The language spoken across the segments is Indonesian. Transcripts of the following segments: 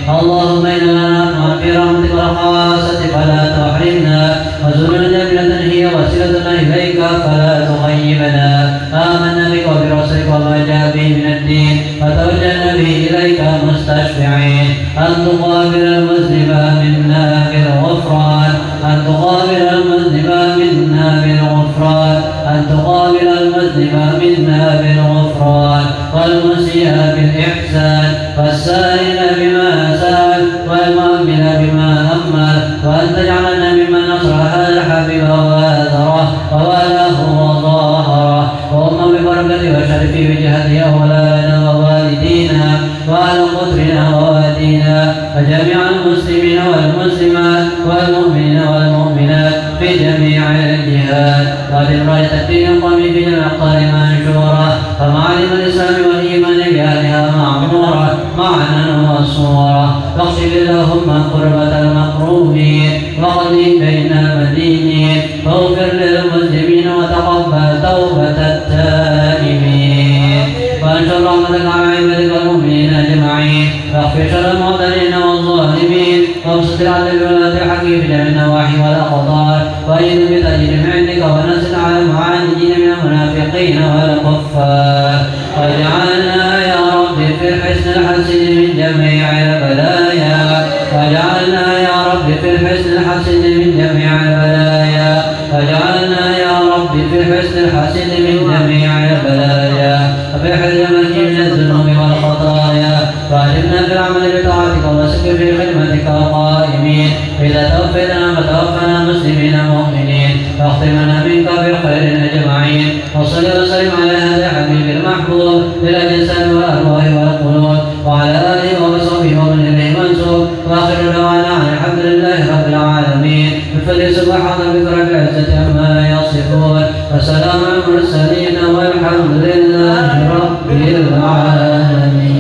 اللهم إنا نطمع في رحمتك الخاصة فلا تحرمنا وزرنا جميلة هي وسيلتنا إليك فلا تخيبنا آمنا بك وبرسلك وما جاء به من الدين فتوجهنا به إليك مستشفعين أن تقابل المذنب منا بالغفران أن تقابل المذنب منا بالغفران أن تقابل المذنب منا بالغفران والمسيء بالإحسان والسائل بما سأل والمؤمن بما أمل وأن تجعلنا ممن نصر هذا الحبيب وآثره ووالاه وظاهره وأم ببركته وشرفه بجهته أولانا ووالدينا وعلى قدرنا ووالدينا وجميع المسلمين والمسلمات والمؤمنين والمؤمنات في جميع الجهات وأدم راية الدين القومي في جميع الأقطار منشورة ومعالم الإسلام والإيمان بأهلها معمورة معنا وصورة واغفر اللهم قربة المقروبين واقضي بين المدينين واغفر للمسلمين وتقبل توبة التائبين وانشر رحمتك على عبادك المؤمنين أجمعين واغفر شر المعتدين والظالمين وابسط على الولاد الحكيم في جميع النواحي والأقطار وأيد بتأجيل من عندك ونزل على المعاندين من المنافقين والكفار واجعلنا يا رب في الحسن الحسن من جميع البلايا واجعلنا يا رب في الحسن الحسن من جميع البلايا واجعلنا يا رب في الحسن الحسن من جميع البلايا وفي حزن من الذنوب والخطايا واجعلنا في العمل بطاعتك وسكر في خدمتك القائمين إذا توفيتنا فتوفنا مسلمين مؤمنين واختم لنا منك بالخير أجمعين وصل وسلم على هذا الحبيب المحبوب للأجساد والأرواح والقلوب وعلى آله وصحبه ومن إليه منسوب وآخر دعوانا عن الحمد لله رب العالمين بفضل سبحان ربك رب العزة عما يصفون وسلام على المرسلين والحمد لله رب العالمين.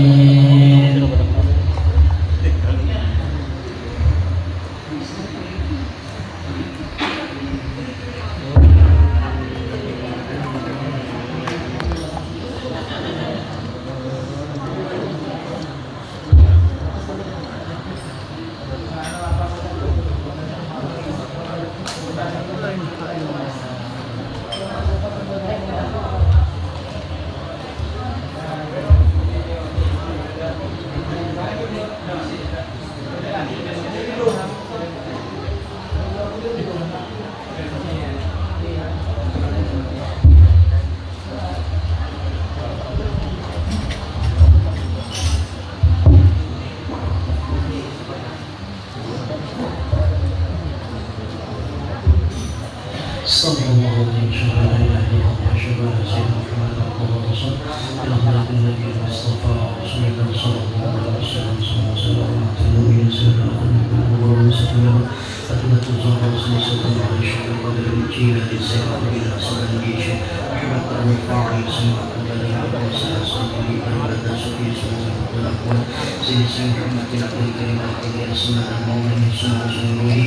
صلى الله عليه وسلم لا اله الا الله شباب سيدنا محمد عبد الله ورسوله الى حضره النبي المصطفى رسول الله صلى الله عليه وسلم صلى الله عليه وسلم فتنة الزهر وسلسة على الشيخ القدر الجيل للزيارة إلى أصل الجيش محمد الرفاعي سمع البلد وسلسة صلى الله سبحانه سبحانه الأقوال سيدنا محمد عبد الكريم القدر أسماء المولى سنة سنوه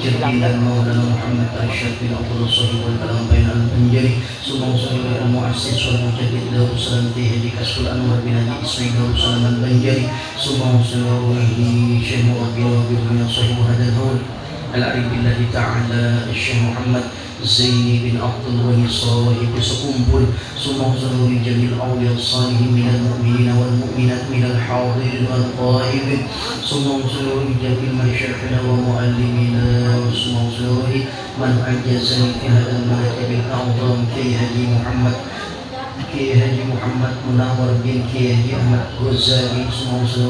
جديد المولى محمد الشيخ الأفضل الصحيح والكلام بين الأنجلي ثم وصل المؤسس والمجدد له سلام تهدي كشف الأنوار بنادي إسماعيل له سلام البنجلي ثم وصل شيخ ربي وبرمي صحيح هذا الهول العريف بالله تعالى الشيخ محمد زين بن عبد الولي صاحب سكومبل ثم وصل لجميع الأولياء الصالحين من المؤمنين والمؤمنات من الحاضرين والغائبين ثم وصل لجميع مشايخنا ومعلمينا ثم وصل من أنجزني في هذا المركب الأعظم كي هدي محمد منور بن كي هدي أحمد غزالي ثم وصل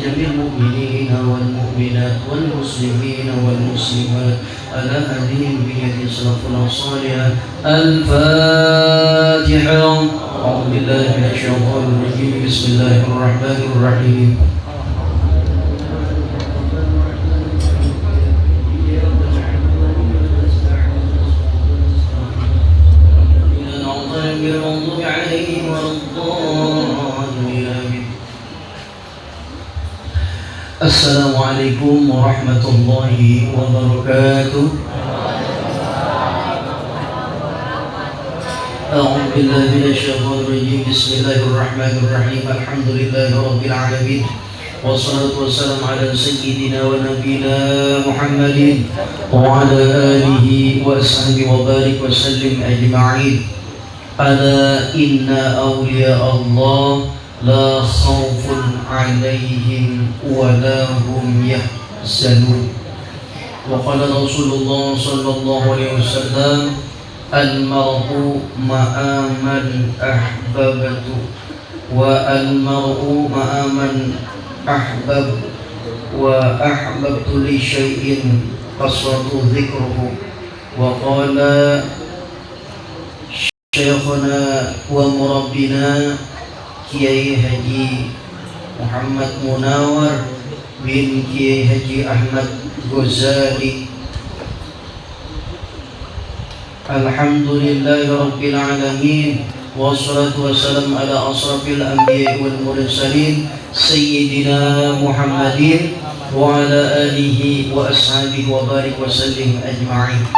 جميع المؤمنين والمؤمنات والمسلمين والمسلمات على هديهم بيد سلفنا الصالحة. الفاتحة. أعوذ بالله من الشيطان الرجيم. بسم الله الرحمن الرحيم. Assalamualaikum warahmatullahi wabarakatuh. A'udzu billahi minasy syaithanir rajim. Bismillahirrahmanirrahim. Alhamdulillahirabbil alamin. والصلاة والسلام على سيدنا ونبينا محمد وعلى آله وأصحابه وبارك وسلم أجمعين. ألا إن أولياء الله لا خوف عليهم ولا هم يحزنون. وقال رسول الله صلى الله عليه وسلم المرء مع من أحببت والمرء مع من أحبب وأحببت لشيء قصرت ذكره. وقال شيخنا ومربنا Kiai Haji Muhammad Munawar bin Kiai Haji Ahmad Ghazali. Alhamdulillahi Rabbil Alamin, wassalatu wassalamu ala asrafil anbiya wal mursalin Sayyidina Muhammadin wa ala alihi wa ashabihi wa barik wa sallim ajma'in.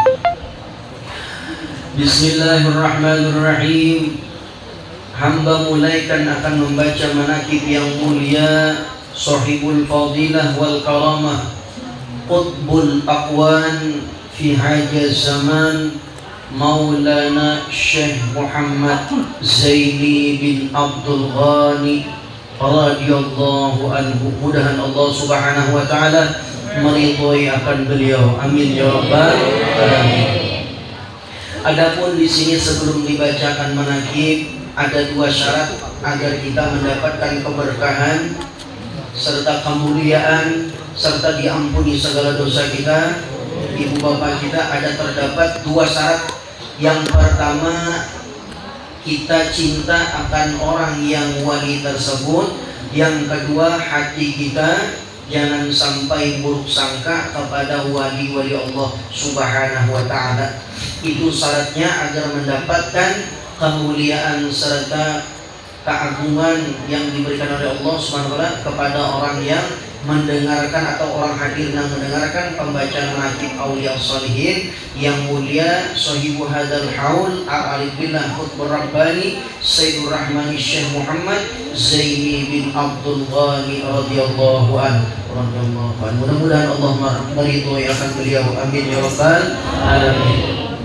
Bismillahirrahmanirrahim. Hamba mulaikan akan membaca manaqib yang mulia Sahibul Fadilah wal Karamah, Qutbul Aqwan fi Hajaz Zaman, Maulana Syekh Muhammad Zaini bin Abdul Ghani radhiyallahu anhu. Mudahan Allah Subhanahu wa taala meridhoi akan beliau. Amin ya rabbal alamin. Adapun di sini sebelum dibacakan manaqib ada dua syarat agar kita mendapatkan keberkahan serta kemuliaan serta diampuni segala dosa kita. Ibu bapak kita, ada terdapat dua syarat. Yang pertama, kita cinta akan orang yang wali tersebut. Yang kedua, hati kita jangan sampai buruk sangka kepada wali-wali Allah Subhanahu wa ta'ala. Itu syaratnya agar mendapatkan kemuliaan serta keagungan yang diberikan oleh Allah Subhanahu wa ta'ala kepada orang yang mendengarkan atau orang hadir yang mendengarkan pembacaan manaqib auliya sholihin yang mulia sahibu hadzal haul a'arif billah qutbur rabbani Sayyidur Rahmani Syekh Muhammad Zaini bin Abdul Ghani radhiyallahu anhu. Mudah-mudahan Allah meridhoi akan beliau. Amin ya rabbal alamin.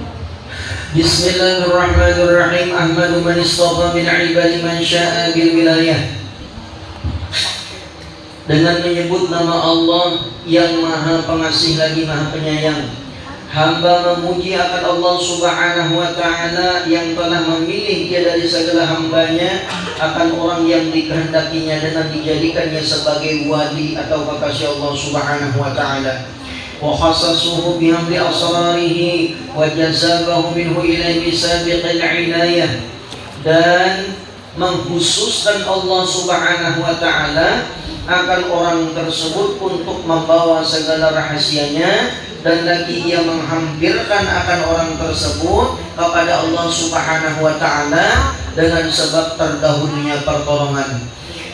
Bismillahirrahmanirrahim. Ahmadu man istafa min ibadi man sya'a bil wilayah. Dengan menyebut nama Allah yang maha pengasih lagi maha penyayang, hamba memuji akan Allah Subhanahu wa ta'ala yang telah memilih dia dari segala hambanya akan orang yang dikehendakinya dengan dijadikannya sebagai wali atau kekasih Allah Subhanahu wa ta'ala. Wa khassasuhu bihamdi asrarihi wa jazabahu minhu ilaihi bisabiqil inayah. Dan mengkhususkan Allah Subhanahu wa ta'ala akan orang tersebut untuk membawa segala rahasianya, dan lagi ia menghampirkan akan orang tersebut kepada Allah Subhanahu wa ta'ala dengan sebab terdahulunya pertolongan.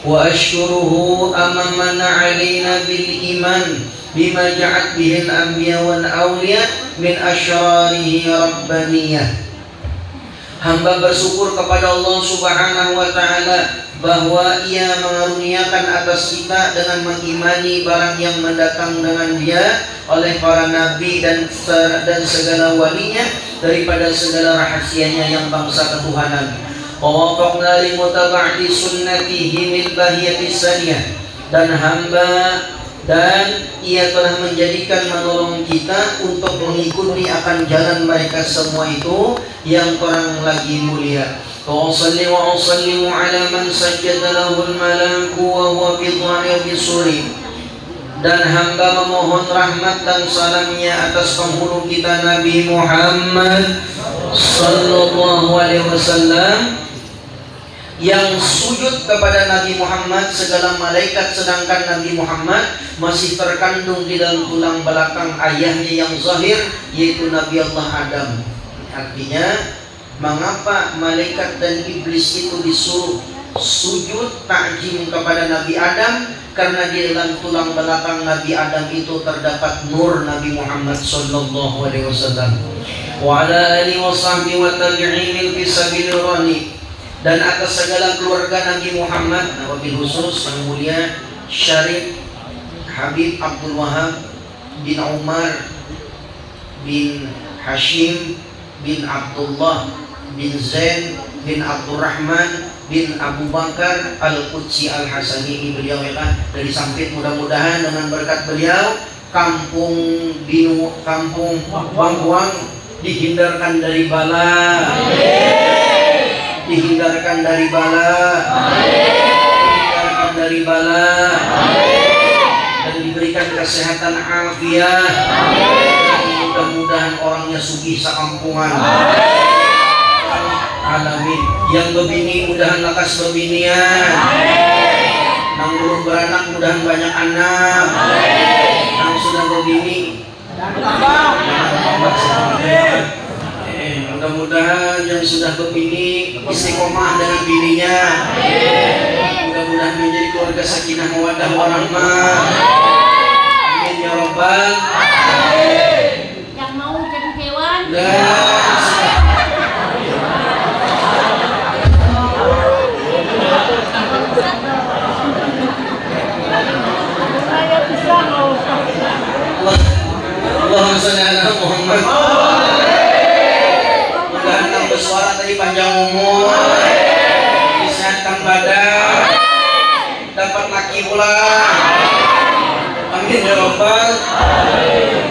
Wa ashkuruhu amamana alaina bil iman bima ja'at bihil anbiya wal awliya min asyrarihi rabbaniyah. Hamba bersyukur kepada Allah Subhanahu wa ta'ala bahwa ia mengaruniakan atas kita dengan mengimani barang yang mendatang dengan dia oleh para nabi dan segala walinya daripada segala rahasianya yang bangsa ketuhanan. Wa wafaqna li mutaba'ati sunnatihi min bahiyatis saniyah. Dan ia telah menjadikan menolong kita untuk mengikuti akan jalan mereka semua itu yang terang lagi mulia. Wa salli wa usallimu ala man sajjada lahul malaku wa huwa fi dhahiri suri. Dan hamba memohon rahmat dan salamnya atas penghulu kita Nabi Muhammad sallallahu alaihi wasallam yang sujud kepada Nabi Muhammad segala malaikat, sedangkan Nabi Muhammad masih terkandung di dalam tulang belakang ayahnya yang zahir, yaitu Nabi Allah Adam. Artinya, mengapa malaikat dan iblis itu disuruh sujud takjim kepada Nabi Adam? Karena di dalam tulang belakang Nabi Adam itu terdapat nur Nabi Muhammad sallallahu alaihi wasallam. Wa ala alihi wa sahbihi wa tabi'in fi sabilillah. Dan atas segala keluarga Nabi Muhammad, wabil khusus yang mulia Syarif Habib Abdul Wahab bin Umar bin Hashim bin Abdullah bin Zain bin Abdurrahman bin Abu Bakar Al-Qudsi Al-Hasani. Beliau ya dari Sampit, mudah-mudahan dengan berkat beliau kampung Wangwang dihindarkan dari bala, dihindarkan dari bala, dihindarkan dari bala, dan diberikan kesehatan afiat. Mudah-mudahan orangnya sugih sakampungan. Alamin. Yang bebini mudahan lakas bebinian. Nang belum beranak mudahan banyak anak. Nang sudah bebini mudah-mudahan yang sudah bebini istiqomah dengan bininya. Mudah-mudahan menjadi keluarga sakinah mawaddah warahmah. Amin ya rabbal alamin. Yang mau jadi hewan. Allahumma sholli ala Muhammad. Mudah-mudahan kang bersuara tadi panjang umur, disehatkan badan, dapat laki pula. Amin ya rabbal alamin.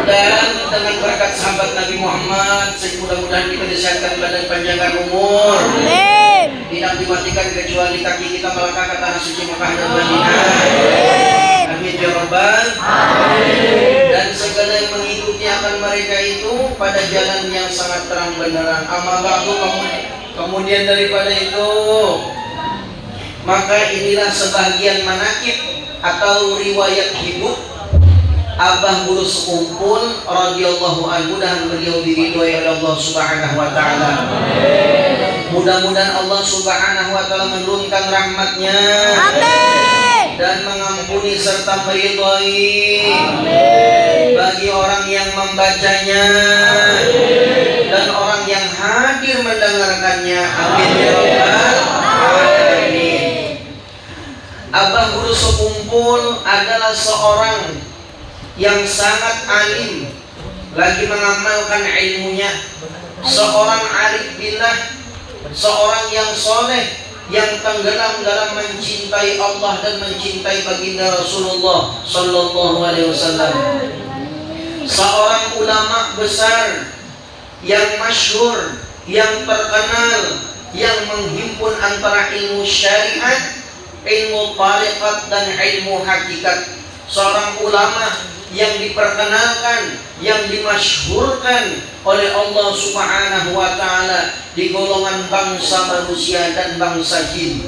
Dan dengan berkat sahabat Nabi Muhammad, mudah-mudahan kita disehatkan badan, panjangkan umur. Amin. Tidak dimatikan kecuali kaki kita melangkah ke tanah suci Mekah dan Madinah. Amin ya rabbal alamin. Dan segala yang mengikuti akan mereka itu pada jalan yang sangat terang benderang. Amma ba'du, kemudian daripada itu, maka inilah sebagian manakib atau riwayat hidup Abah Guru Sekumpul radhiyallahu anhu, dan beliau diridhoi oleh Allah Subhanahu wa taala. Mudah-mudahan Allah Subhanahu wa taala menurunkan rahmatnya. Amin. Dan mengampuni serta meridhoi bagi orang yang membacanya. Amin. Dan orang yang hadir mendengarkannya. Amin ya rabbal alamin. Abah Guru Sekumpul adalah seorang yang sangat alim, lagi mengamalkan ilmunya, seorang arif billah, seorang yang soleh, yang tenggelam dalam mencintai Allah dan mencintai baginda Rasulullah Sallallahu Alaihi Wasallam, seorang ulama besar yang masyhur, yang terkenal, yang menghimpun antara ilmu syariat, ilmu tariqat dan ilmu hakikat. Seorang ulama yang diperkenalkan, yang dimasyhurkan oleh Allah Subhanahu wa taala di golongan bangsa manusia dan bangsa jin.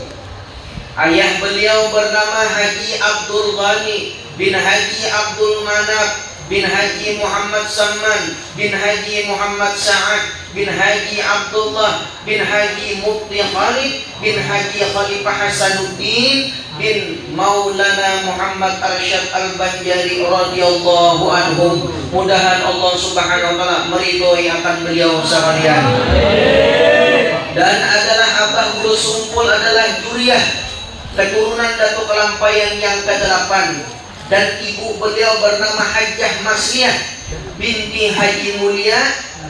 Ayah beliau bernama Haji Abdul Ghani bin Haji Abdul Manaf bin Haji Muhammad Salman bin Haji Muhammad Sa'ad bin Haji Abdullah bin Haji Mufti Khalid bin Haji Khalifah Hasanuddin bin Maulana Muhammad Arsyad Al-Banjari radhiyallahu anhum. Mudahan Allah Subhanahu wa taala meridhoi akan beliau sekalian. Dan adalah Abah Guru Sekumpul adalah juriyah, keturunan Datuk Kelampaian yang ke-8, dan ibu beliau bernama Hajjah Masliyah binti Haji Mulia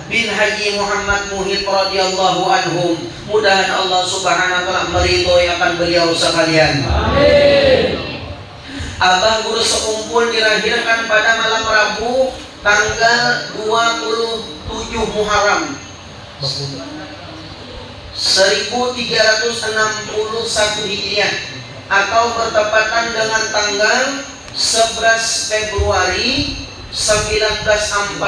bin Haji Muhammad Muhid radhiyallahu anhum. Mudahan Allah Subhanahu wa taala meridhoi akan beliau sekalian. Amin. Abah Guru Sekumpul dilahirkan pada malam Rabu tanggal 27 Muharram 1361 Hijriah, atau bertepatan dengan tanggal 11 Februari 1942.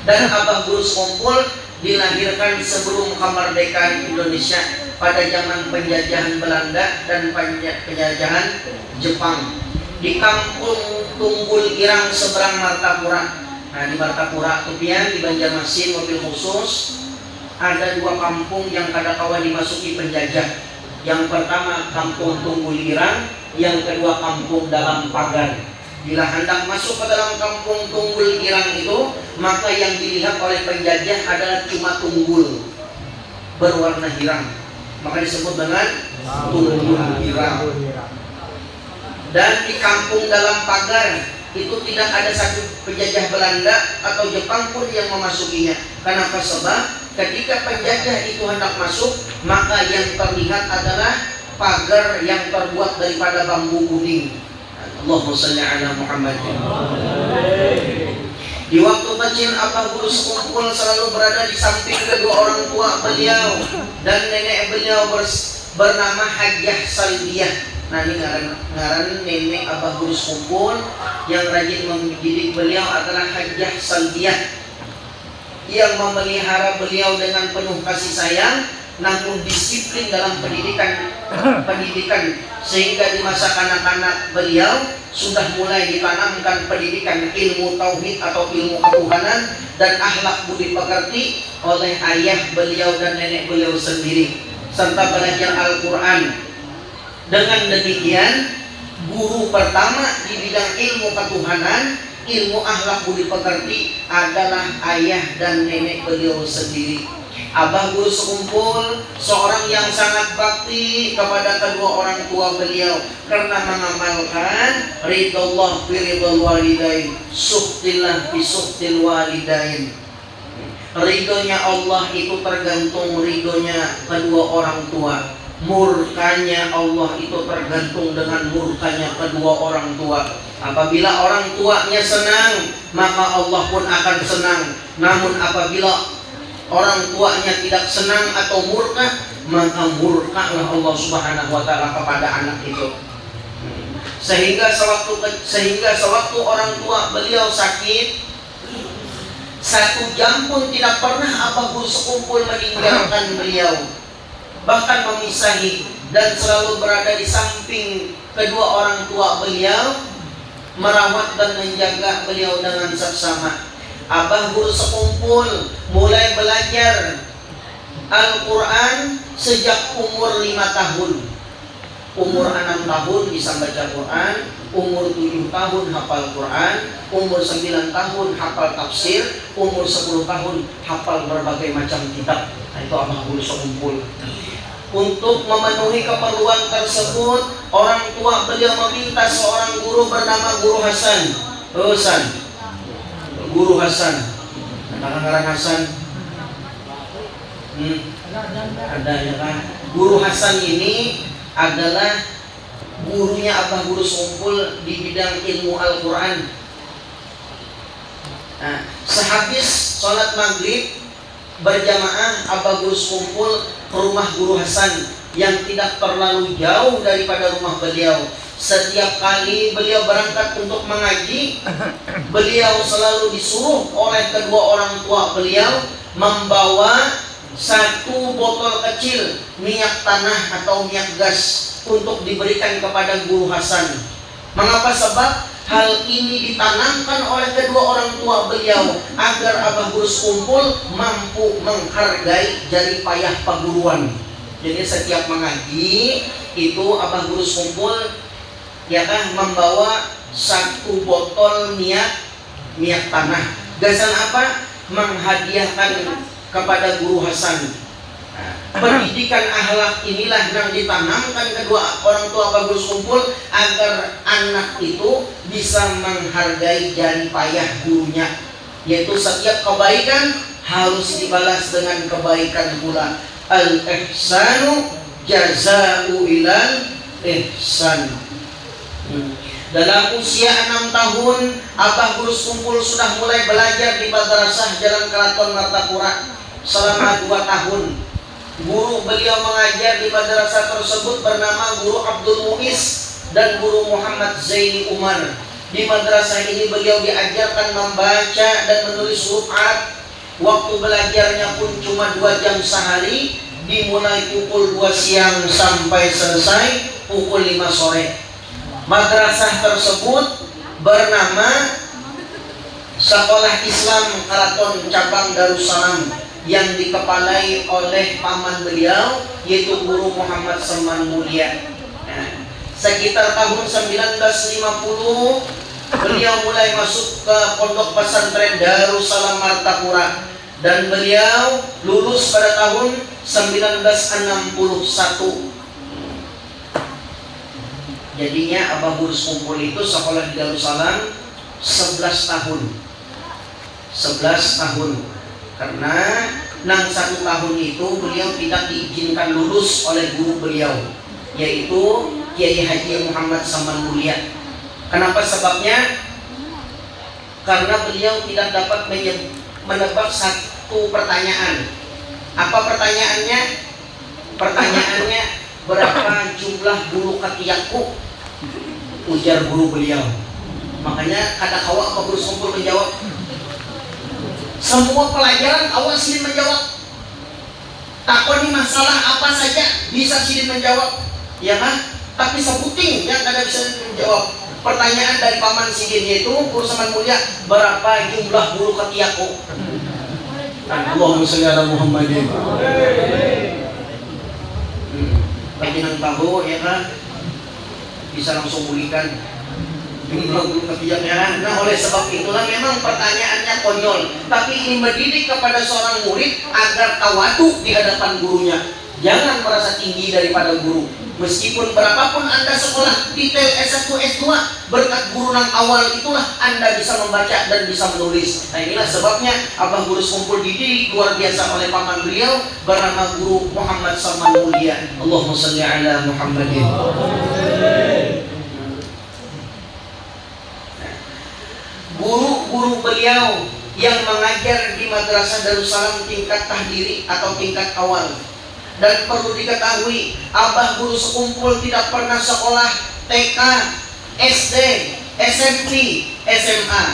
Dan Abah Guru Sekumpul dilahirkan sebelum kemerdekaan Indonesia pada zaman penjajahan Belanda dan penjajahan Jepang, di kampung Tunggul Irang seberang Martapura. Nah, di Martapura Tupian di Banjarmasin mobil khusus ada dua kampung yang kadangkala dimasuki penjajah. Yang pertama kampung Tunggul Irang, yang kedua kampung Dalam Pagar. Bila hendak masuk ke dalam kampung Tunggul Irang itu, maka yang dilihat oleh penjajah adalah cuma tunggul berwarna hirang, maka disebut dengan tunggul hirang. Dan di kampung dalam pagar itu tidak ada satu penjajah Belanda atau Jepang pun yang memasukinya. Kenapa? Sebab ketika penjajah itu hendak masuk, maka yang terlihat adalah pagar yang terbuat daripada bambu kuning. Allahumma shalli ala Muhammad. Di waktu kecil Abah Guru sekumpul selalu berada di samping kedua orang tua beliau, dan nenek beliau bernama Hajjah Salbiyah. Nah, ini ngaran nenek Abah Guru sekumpul yang rajin mendidik beliau adalah Hajjah Salbiyah, yang memelihara beliau dengan penuh kasih sayang, namun disiplin dalam pendidikan, sehingga di masa kanak-kanak beliau sudah mulai ditanamkan pendidikan ilmu tauhid atau ilmu ketuhanan dan akhlak budi pekerti oleh ayah beliau dan nenek beliau sendiri, serta belajar Al-Quran. Dengan demikian, guru pertama di bidang ilmu ketuhanan, ilmu akhlak budi pekerti adalah ayah dan nenek beliau sendiri. Abah Guru sekumpul seorang yang sangat bakti kepada kedua orang tua beliau karena mengamalkan ridallah fi ridal walidain, suhtillah fi suhtil walidain. Ridhonya Allah itu tergantung ridhonya kedua orang tua. Murkanya Allah itu tergantung dengan murkanya kedua orang tua. Apabila orang tuanya senang, maka Allah pun akan senang. Namun apabila orang tuanya tidak senang atau murka, maka murkalah Allah Subhanahu wa taala kepada anak itu. Sehingga sewaktu orang tua beliau sakit, 1 jam pun tidak pernah Abah Guru sekumpul meninggalkan beliau, bahkan memisahi, dan selalu berada di samping kedua orang tua beliau, merawat dan menjaga beliau dengan seksama. Abah Guru sekumpul mulai belajar Al-Quran sejak umur 5 tahun. Umur 6 tahun bisa baca Quran, umur 7 tahun hafal Quran, umur 9 tahun hafal tafsir, umur 10 tahun hafal berbagai macam kitab. Nah, itu Abah Guru sekumpul. Untuk memenuhi keperluan tersebut, orang tua beliau meminta seorang guru bernama Guru Hasan. Guru Hasan. Katakan Hasan. Ada ya kan? Guru Hasan ini adalah gurunya Abah Guru sekumpul di bidang ilmu Al-Quran. Nah, sehabis sholat maghrib berjamaah, Abah Guru sekumpul ke rumah Guru Hasan yang tidak terlalu jauh daripada rumah beliau. Setiap kali beliau berangkat untuk mengaji, beliau selalu disuruh oleh kedua orang tua beliau membawa 1 botol kecil minyak tanah atau minyak gas untuk diberikan kepada Guru Hasan. Mengapa? Sebab hal ini ditanamkan oleh kedua orang tua beliau agar Abah Guru sekumpul mampu menghargai jerih payah perguruan. Jadi setiap mengaji itu Abah Guru sekumpul membawa 1 botol minyak tanah. Gasan apa? Menghadiahkan kepada Guru Hasan. Pendidikan akhlak inilah yang ditanamkan kedua orang tua Abah Guru sekumpul agar anak itu bisa menghargai jerih payah gurunya, yaitu setiap kebaikan harus dibalas dengan kebaikan pula. Al-ihsanu jaza'u ilal ihsan. Dalam usia 6 tahun, Abah Guru sekumpul sudah mulai belajar di Madrasah Jalan Keraton Martapura selama 2 tahun. Guru beliau mengajar di madrasah tersebut bernama Guru Abdul Muiz dan Guru Muhammad Zaini Umar. Di madrasah ini beliau diajarkan membaca dan menulis huruf Arab. Waktu belajarnya pun cuma 2 jam sehari, dimulai pukul 2 siang sampai selesai pukul 5 sore. Madrasah tersebut bernama Sekolah Islam Keraton Cabang Darussalam, yang dikepalai oleh paman beliau yaitu Guru Muhammad Saman Mulia. Sekitar tahun 1950 Beliau mulai masuk ke pondok pesantren Darussalam Martapura dan beliau lulus pada tahun 1961. Jadinya Abah Gurus Kumpul itu sekolah di Darussalam 11 tahun. 11 tahun. Karena 1 tahun itu beliau tidak diizinkan lulus oleh guru beliau, yaitu Kiai Haji Muhammad Saman Mulia. Kenapa sebabnya? Karena beliau tidak dapat menebak satu pertanyaan. Apa pertanyaannya? Pertanyaannya, berapa jumlah bulu ketiakku? Ujar guru beliau. Makanya kata awak Abah Gurus Kumpul menjawab, semua pelajaran awak silin menjawab. Takoni masalah apa saja bisa silin menjawab, ya kan? Tapi sebuting yang ada bisa menjawab. Pertanyaan dari paman sidin yaitu Guru Saman Mulia, berapa jumlah bulu ketiakku? Allahumma sholli ala Muhammadin. Bagian tahu ya kan, bisa langsung pulihkan jumlah bulu ketiak ya kan. Nah, oleh sebab itulah memang pertanyaannya konyol, tapi ini mendidik kepada seorang murid agar tawadu di hadapan gurunya. Jangan merasa tinggi daripada guru. Meskipun berapapun Anda sekolah detail S1, S2, berkat guru yang awal itulah Anda bisa membaca dan bisa menulis. Nah, inilah sebabnya Abah Gurus Kumpul dididik luar biasa oleh paman beliau bernama Guru Muhammad Saman Mulia. Allahumma sholli ala Muhammadin. Guru-guru beliau yang mengajar di Madrasah Darussalam tingkat tahdiri atau tingkat awal. Dan perlu diketahui, Abah Gurus Kumpul tidak pernah sekolah TK, SD, SMP, SMA.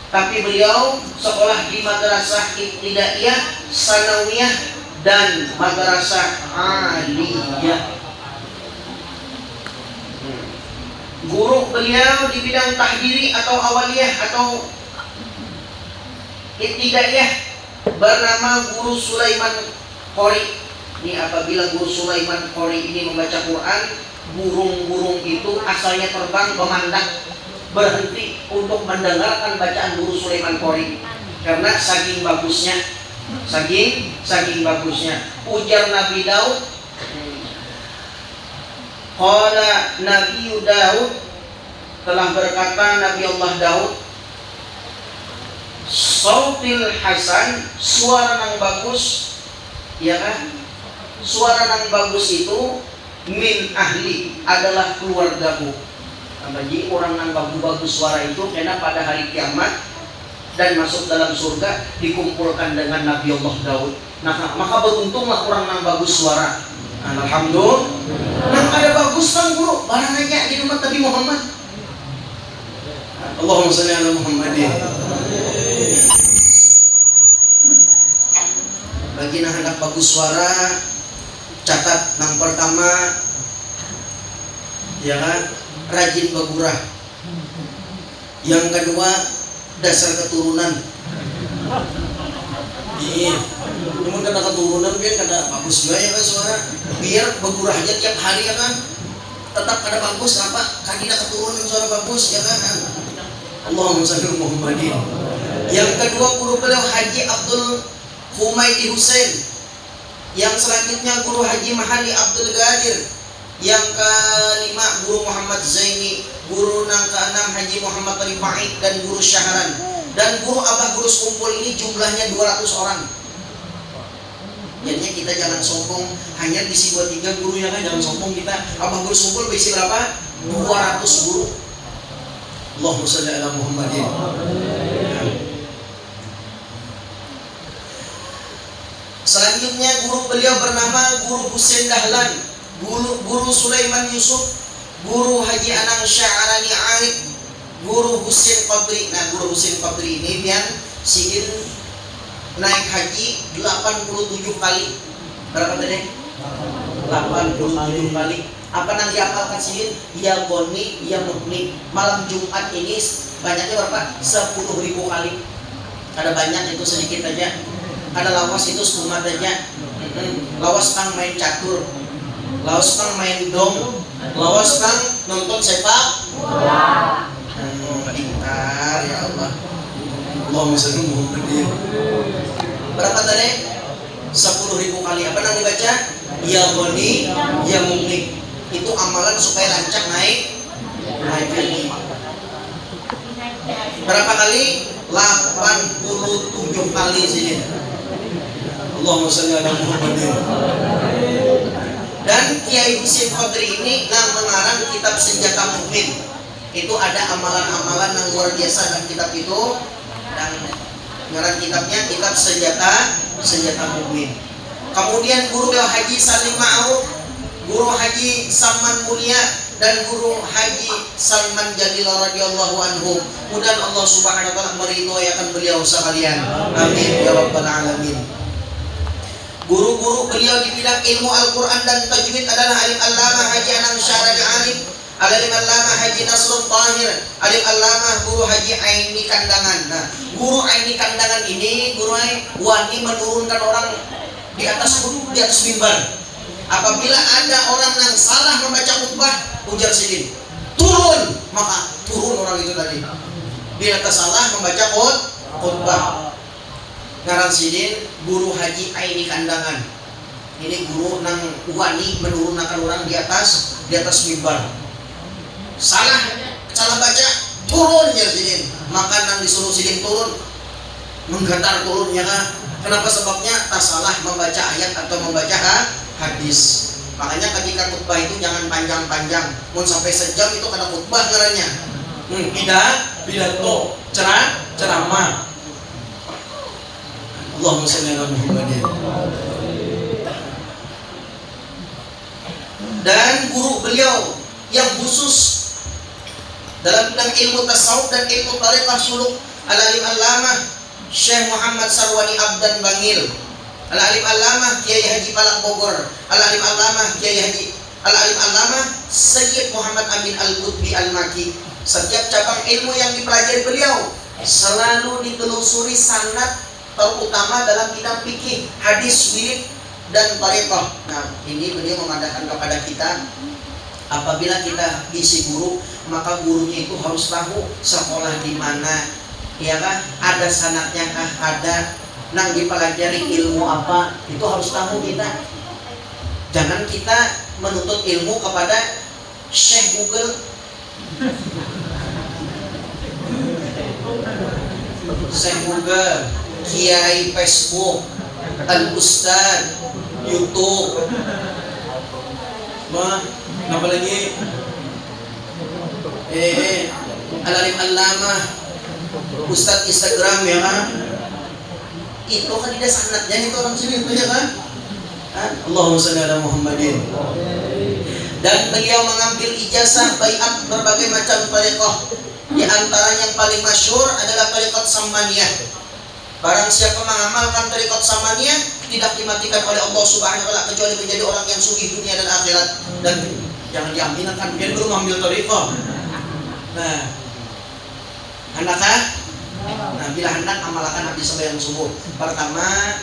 Tapi beliau sekolah di Madrasah Ibtidaiyah, Sanawiyah, dan Madrasah Aliyah. Guru beliau di bidang tahdiri atau awaliyah atau Ibtidaiyah bernama Guru Sulaiman Qori. Ini apabila Guru Sulaiman Qori ini membaca Quran, burung-burung itu asalnya terbang memandang, berhenti untuk mendengarkan bacaan Guru Sulaiman Qori karena saking bagusnya, saking bagusnya. Ujar Nabi Daud, qala Nabi Daud, telah berkata Nabi Allah Daud, sautil hasan, suara yang bagus, ya kan? Suara yang bagus itu min ahli, adalah keluargaku. Jadi orang yang bagus-bagus suara itu karena pada hari kiamat dan masuk dalam surga dikumpulkan dengan Nabi Allah Daud. Nah, maka beruntunglah orang yang bagus suara. Alhamdulillah. Nah, ada bagus kan guru, barang aja di rumah Nabi Muhammad. Allahumma sholli ala Muhammadin. Bagi yang hendak bagus suara, catat yang pertama, ya kan, rajin bergurah. Yang kedua, dasar keturunan. Iya, cuma karena keturunan kan kada bagus juga ya kan suara. Biar bergurah aja tiap hari ya kan, tetap kada bagus apa? Kadina keturunan suara bagus ya kan. Allahumma sholli ala Muhammadin. Yang kedua, guru beliau Haji Abdul Humaydi Hussein. Yang selanjutnya Guru Haji Mahali Abdul Ghadir. Yang kelima Guru Muhammad Zaini. Guru yang keenam Haji Muhammad Rifai dan Guru Syahran. Dan guru Abah Gurus Kumpul ini jumlahnya 200 orang. Jadinya kita jangan sombong hanya bisi 2-3 guru ya kan, jangan sombong kita. Abah Gurus Kumpul bisi berapa? 200 guru. Allahumma sholli ala Muhammadin. Selanjutnya guru beliau bernama Guru Husain Dahlan, Guru Sulaiman Yusuf, Guru Haji Anang Sya'arani Arif, Guru Husain Qadri. Nah, Guru Husain Qadri ini yang sidin naik haji 87 kali. Berapa tadi? 87 kali. Apa yang dihafalkan sidin? Ya Goni, ya Mukni. Malam Jumat ini banyaknya berapa? 10.000 kali. Ada banyak itu sedikit aja. Ada lawas itu setengah aja. Lawas kang main catur, lawas kang main dong, lawas kang nonton sepak bola. Pintar ya Allah. Allahumma shalli ala Muhammad. Berapa tadi? 10.000 kali. Apa yang dibaca? Ya Ghani, Ya Mughni. Itu amalan supaya lancar naik haji. Berapa kali? 87 kali sini. Allahumma shalli ala Muhammad. Dan Kiai Husin Qadri ini mengarang kitab Senjata Mukmin. Itu ada amalan-amalan yang luar biasa dalam kitab itu, dan ngarang kitabnya kitab Senjata Mukmin. Kemudian guru beliau Haji Salim Ma'ruf, guru Haji Salman Mulia, dan guru Haji Salman Jalil radhiyallahu anhu. Mudah Allah Subhanahu wa taala meridhoikan beliau sekalian. Amin ya rabbal alamin. Guru-guru beliau di bidang ilmu Al-Quran dan Tajwid adalah Alim Allamah Haji Anam Syarani Alim, Alim Allamah Haji Nasrul Tahir, Alim Allamah Guru Haji Aini Kandangan. Nah, Guru Aini Kandangan ini guru wani menurunkan orang di atas mimbar. Apabila ada orang yang salah membaca khutbah, ujar sidin, turun, maka turun orang itu tadi. Dia atas salah membaca khutbah. Ngaran sidin guru Haji Aini Kandangan. Ini guru nang wani menurunkan orang di atas mimbar. Salah baca, turun ya sidin. Maka nang disuruh sidin turun, menggetar turunnya kan. Kenapa sebabnya? Tak salah membaca ayat atau membaca hadis. Makanya ketika khutbah itu jangan panjang-panjang. Mau sampai sejam itu kena khutbah ngarannya. Pidato, ceramah. Allahumma shalli ala Muhammad. Dan guru beliau yang khusus dalam bidang ilmu tasawuf dan ilmu tariqah suluk Al-Alim Allamah Syekh Muhammad Sarwani Abdan Bangil, Al-Alim Allamah Kiai Haji Palang Bogor, Al-Alim Allamah Kiai Haji Al-Alim Allamah Sayyid Muhammad Amin Al-Qutbi Al-Maki. Setiap cabang ilmu yang dipelajari beliau selalu ditelusuri sanad terutama dalam bidang fikih, hadis, wirid, dan tariqah. Nah, ini beliau mengadakan kepada kita, apabila kita isi guru, maka gurunya itu harus tahu sekolah di mana, ya kan? Ada sanadnya kah? Ada. Nang dipelajari ilmu apa? Itu harus tahu kita. Jangan kita menuntut ilmu kepada Syekh Google. Syekh Google, Kiai Facebook, Al-Ustad, YouTube, apa lagi? Al-Alim Allamah, Ustad Instagram, ya kan? Itu kan tidak sanadnya itu orang sini itu, ya kan? Allahumma shalli ala Muhammadin. Dan beliau mengambil ijazah baiat berbagai macam tariqah. Di antara yang paling masyhur adalah tariqat Samaniyah. Barang siapa mengamalkan tariqat Samaniyah tidak dimatikan oleh Allah Subhanahu wa taala kecuali menjadi orang yang sugih dunia dan akhirat. Dan jangan diaminkan dia belum ambil tariqah. Nah, bila hendak amalkan habis sembahyang subuh. Pertama,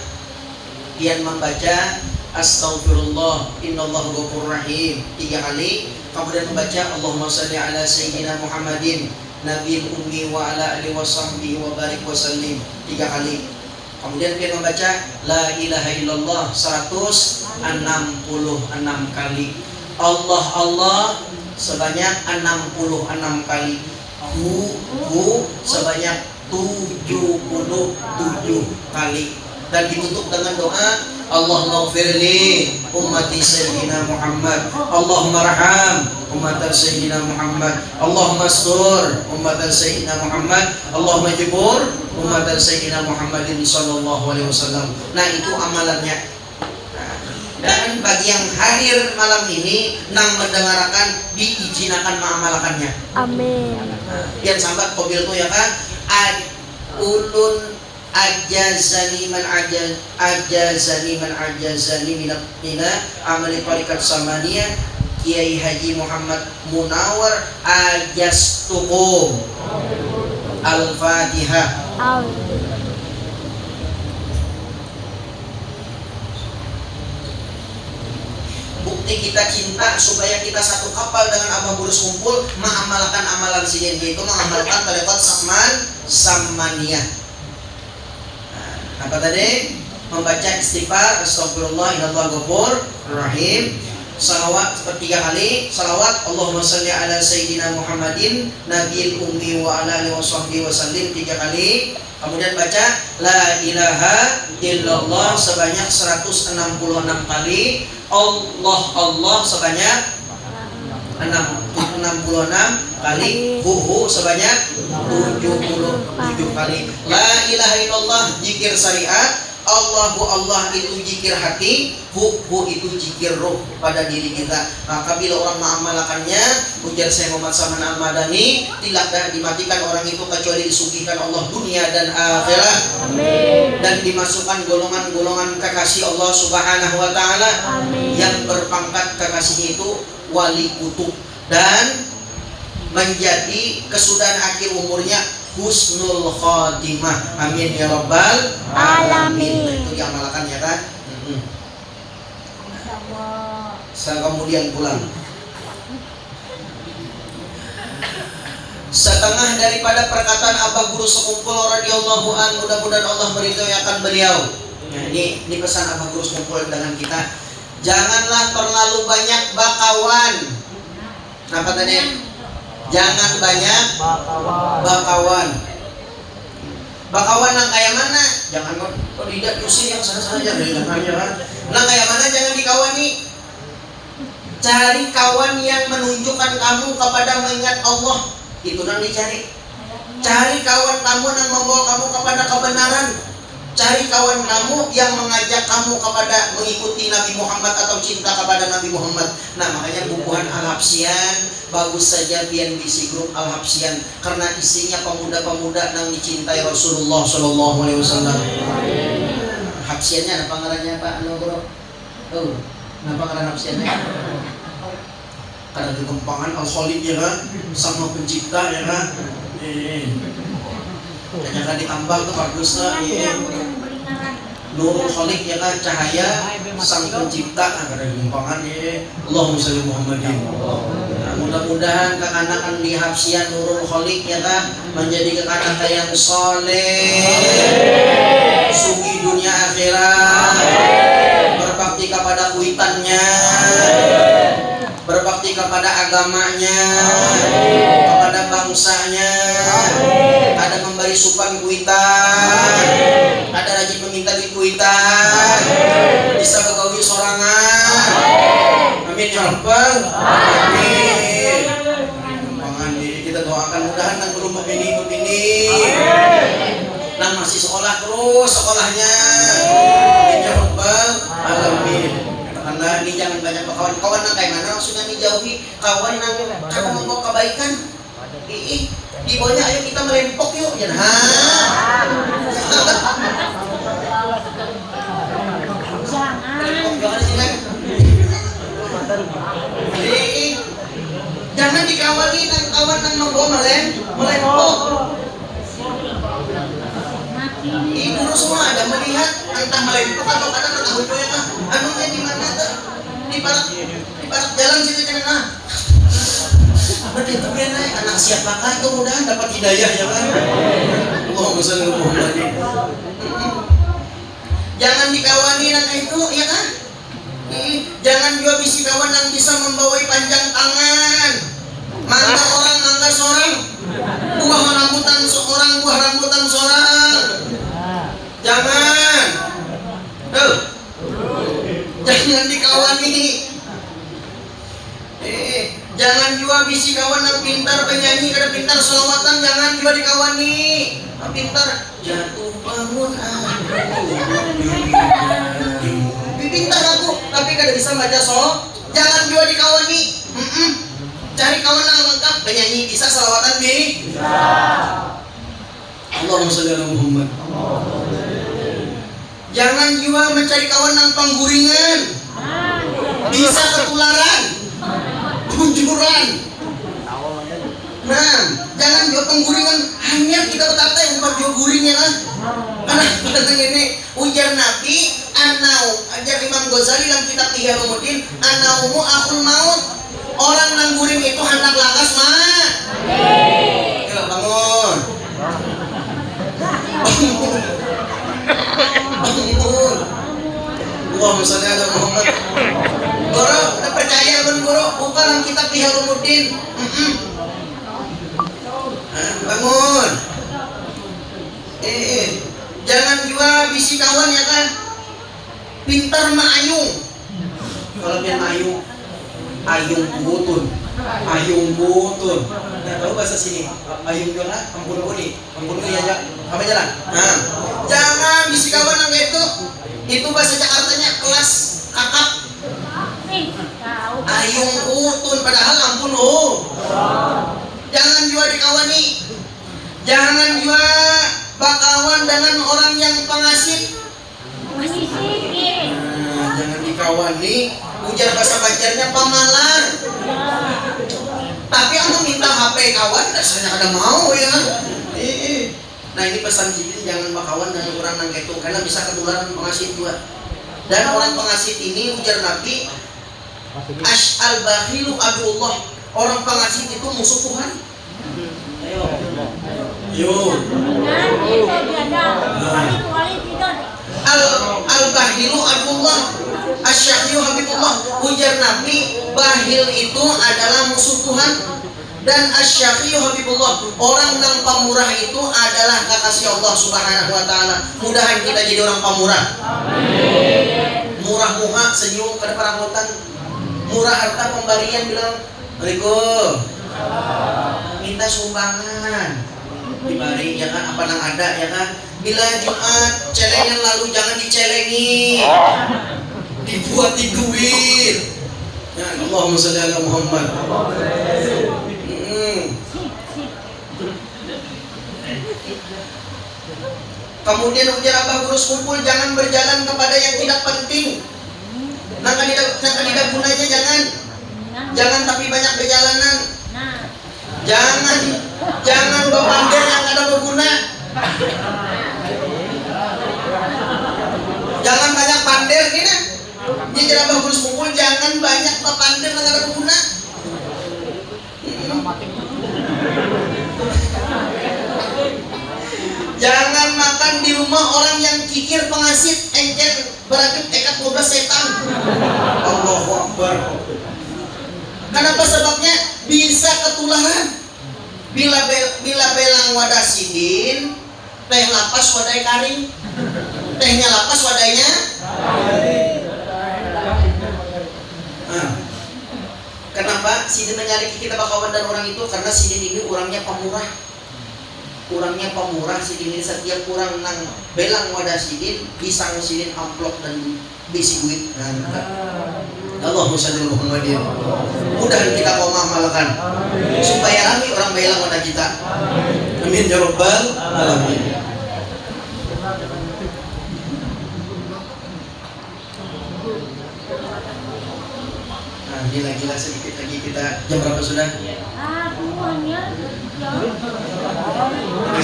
kian membaca Astaghfirullah Innallaha Ghafurur Rahim 3 kali. Kemudian membaca Allahumma shalli ala Sayyidina Muhammadin Nabil Ummi wa ala alihi wa sahbihi wa barik wa sallim 3 kali. Kemudian dia membaca La ilaha illallah 166 kali. Allah sebanyak 66 kali. Hu sebanyak 77 kali. Dan ditutup dengan doa Allahumma ghfirli ummati Sayyidina Muhammad, Allahumma raham ummata Sayyidina Muhammad, Allahumma astur ummata Sayyidina Muhammad, Allahumma jibur ummata Sayyidina Muhammadin sallallahu alaihi wasallam. Nah, itu amalannya. Dan bagi yang hadir malam ini nang mendengarkan diizinkan mengamalkannya. Amin. Yang sambat kobil itu ya kan ulun ajazani man ajazani mina amali tariqat Samaniyah Kiai Haji Muhammad Munawar ajastukum. Al-Fatihah. bukti kita cinta supaya kita satu kapal dengan Abah Guru Sekumpul, mengamalkan amalan sini, yaitu mengamalkan tarekat samaniyah. Apa tadi? Membaca istighfar, astagfirullah, innallaha ghafur rahim. Salawat 3 kali. Salawat Allahumma shalli ala sayyidina Muhammadin nabiyil ummi wa ala alihi washabbihi wasallim 3 kali. Kemudian baca la ilaha illallah sebanyak 166 kali. Allah sebanyak 66 kali. Hu sebanyak 77 kali. La ilaha illallah zikir syariat. Allah itu zikir hati, hu itu zikir roh pada diri kita. Maka bila orang mengamalkannya, ujar Syekh Muhammad Saman Al-Madani, tidak dimatikan orang itu kecuali disuguhkan Allah dunia dan akhirat. Amin. Dan dimasukkan golongan-golongan kekasih Allah Subhanahu wa taala yang berpangkat kekasih itu wali kutub dan menjadi kesudahan akhir umurnya husnul khotimah. Amin ya rabbal alamin. Itu diamalkan ya kan. Kemudian pulang. Setengah daripada perkataan Abah Guru Sekumpul radhiyallahu an, mudah-mudahan Allah meridhoiakan beliau. Nah, ini pesan Abah Guru Sekumpul dengan kita. Janganlah terlalu banyak bakawan. Apa tadi? Jangan banyak bakawan. Bakawan nang kayak mana? Jangan kok tidak usir yang sana-sana aja kan. Nang kayak mana jangan dikawani. Cari kawan yang menunjukkan kamu kepada mengingat Allah. Itu nang dicari. Cari kawan kamu yang membawa kamu kepada kebenaran. Cari kawan kamu yang mengajak kamu kepada mengikuti Nabi Muhammad atau cinta kepada Nabi Muhammad. Nah, makanya bukuan Al-Habsyian bagus saja pian bisi grup Al-Habsyian karena isinya pemuda-pemuda yang dicintai Rasulullah Shallallahu Alaihi Wasallam. Habsyiannya apa ngarannya Pak Nogro? Oh, apa ngaran Habsyiannya? Karena kekembangan Al-Khalid ya kan, sama pencipta ya kan. Jangan ditambah tuh bagus lah. Nurul Khaliq ya kan, cahaya sang pencipta. Ada kekembangan ya. Allahumma sholli Muhammadin. Nah, mudah-mudahan kekanakan di Habsyian Nurul Khaliq ya kan menjadi kekanakan yang soleh, sugi dunia akhirat, berbakti kepada kuitannya, berbakti kepada agamanya, kepada bangsanya, ada memberi supan kuitan, ada rajin meminta di kuitan, bisa begawi sorangan. Amin ya rabbal alamin. Kembangan diri kita doakan mudahan nang belum begini nang masih sekolah terus sekolahnya. Amin ya rabbal alamin. Karena ini jangan banyak kawan nang kayak mana maksudnya dijauhi kawan nang karena membawa kebaikan. Di bawahnya ayo kita melempok yuk ya. Jangan dikawali nang kawan nang membawa melempok. Ini dulu semua ada melihat entah melempok atau kadang tahu ya kan. Anunya di mana tuh? Di barat jalan situ jangan begitu kan anak siapakah itu mudahan dapat hidayah ya kan. Allahumma sholli ala Muhammadin. Jangan dikawani nang itu ya kan. Jangan juga bisi kawan yang bisa membawai panjang tangan. Mangga orang mangga seorang. Buah rambutan seorang buah rambutan seorang. Jangan. Jangan dikawani. Jangan juga bisi kawan yang pintar penyanyi kada pintar selawatan, jangan juga dikawani. Pintar jatuh bangun pintar aku tapi kada bisa baca jangan juga dikawani. Cari kawan yang lengkap penyanyi bisa selawatan bi. Allahumma sholli ala Muhammad. Jangan juga mencari kawan yang pangguringan bisa ketularan. Kunjuran. Nah, jangan juga pengguringan hanya kita betapa yang bukan juga guringnya lah. Karena pada ini ujar Nabi, anau ajar Imam Ghazali dalam kitab Ihya Ulumuddin, anaumu akhul maut. Orang nang guring itu hendak lakas mah. Ayo bangun. Bangun. Allahumma shalli ala Muhammad. Guru, udah percaya kan guru? Bukan dalam kitab Ihya Ulumuddin. Bangun. Jangan juga bisi kawan ya kan. Pintar maayung. Kalau dia maayung, ayung butun. Ayung butun. Nggak tahu bahasa sini. Ayung juga, ampun uni aja. Apa jalan? Nah, jangan bisi kawan yang itu. Itu bahasa Jakartanya kelas kakap. Ayung butun padahal ampun oh. Jangan juga dikawani. Jangan juga bakawan dengan orang yang pengasit. Jangan dikawani. Ujar bahasa Banjarnya pamalar. Tapi aku minta HP kawan, rasanya ada mau ya. Nah ini pesan Jibril, jangan bakawan dengan orang yang itu karena bisa ketularan pengasit juga. Dan orang pengasit ini ujar Nabi, Ash'al bakhilu aduullah. Orang pengasit itu musuh Tuhan. Yo. Al-bahilu aduullah, asy-syaqiyyu habibullah. Ujar Nabi, bahil itu adalah musuh Tuhan dan asy-syaqiyyu habibullah. Orang yang pemurah itu adalah kekasih Allah Subhanahu wa taala. Mudahan kita jadi orang pemurah. Amin. Murah-murah, senyum ke depan rambutan. Murah harta pemberian bilang, "Assalamualaikum." Minta sumbangan. Dibari ya kan apa nang ada ya kan. Bila Jumat celengan lalu jangan dicelengi. Dibuat duit. Ya Allahumma shalli ala Muhammad. Kemudian ujar Abah Gurus kumpul, jangan berjalan kepada yang tidak penting. Nang tidak gunanya jangan tapi banyak perjalanan. Jangan bawa pandir yang ada berguna. Jangan banyak pandir gini. Ini jadi Abah Gurus kumpul, jangan banyak pandir yang ada berguna. Jangan makan di rumah orang yang kikir pengasit, engkel berakit ekat 12 setan. Allahu Akbar. Kenapa sebabnya? Bisa ketularan. Bila belang wadah sidin, teh lapas wadai karing. Tehnya lapas wadainya kenapa sidin menyari kita bakawan dan orang itu? Karena sidin ini orangnya pemurah. Kurangnya pemurah sidin ini, setiap kurang nang belang wadah sidin bisa sidin amplop dan bisi duit. Allahumma shalli ala Muhammad. Mudahan kita kau mengamalkan supaya rame orang belang wadah kita. Amin ya rabbal alamin. Nah, gila sedikit lagi kita. Jam berapa sudah?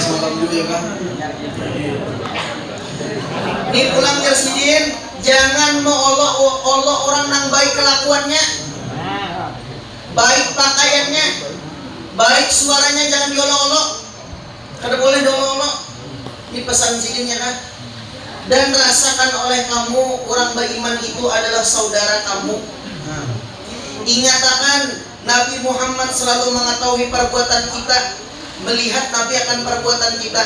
Malam dulu ya Kak. Ini pulang ya sidin, jangan mengolok-olok orang nang baik kelakuannya, baik pakaiannya, baik suaranya, jangan diolok-olok. Kada boleh diolok-olok. Ini pesan sidinnya kan. Dan rasakan oleh kamu orang beriman itu adalah saudara kamu. Ingatakan Nabi Muhammad selalu mengetahui perbuatan kita, melihat Nabi akan perbuatan kita.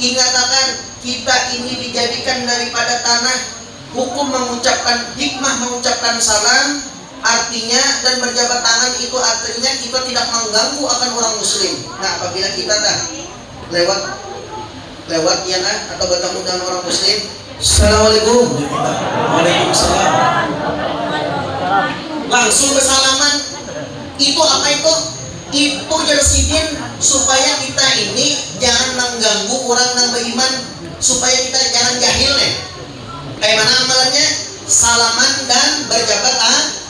Ingatakan kita ini dijadikan daripada tanah. Hukum mengucapkan hikmah, mengucapkan salam artinya dan berjabat tangan itu artinya kita tidak mengganggu akan orang muslim. Nah apabila kita dah lewat ya nah, atau bertemu dengan orang muslim, Assalamualaikum. Waalaikumsalam. Langsung bersalaman. Itu apa itu? Itu jersidin supaya kita ini jangan mengganggu orang yang beriman, supaya kita jangan jahil nih. Kayak mana amalannya? Salaman dan berjabat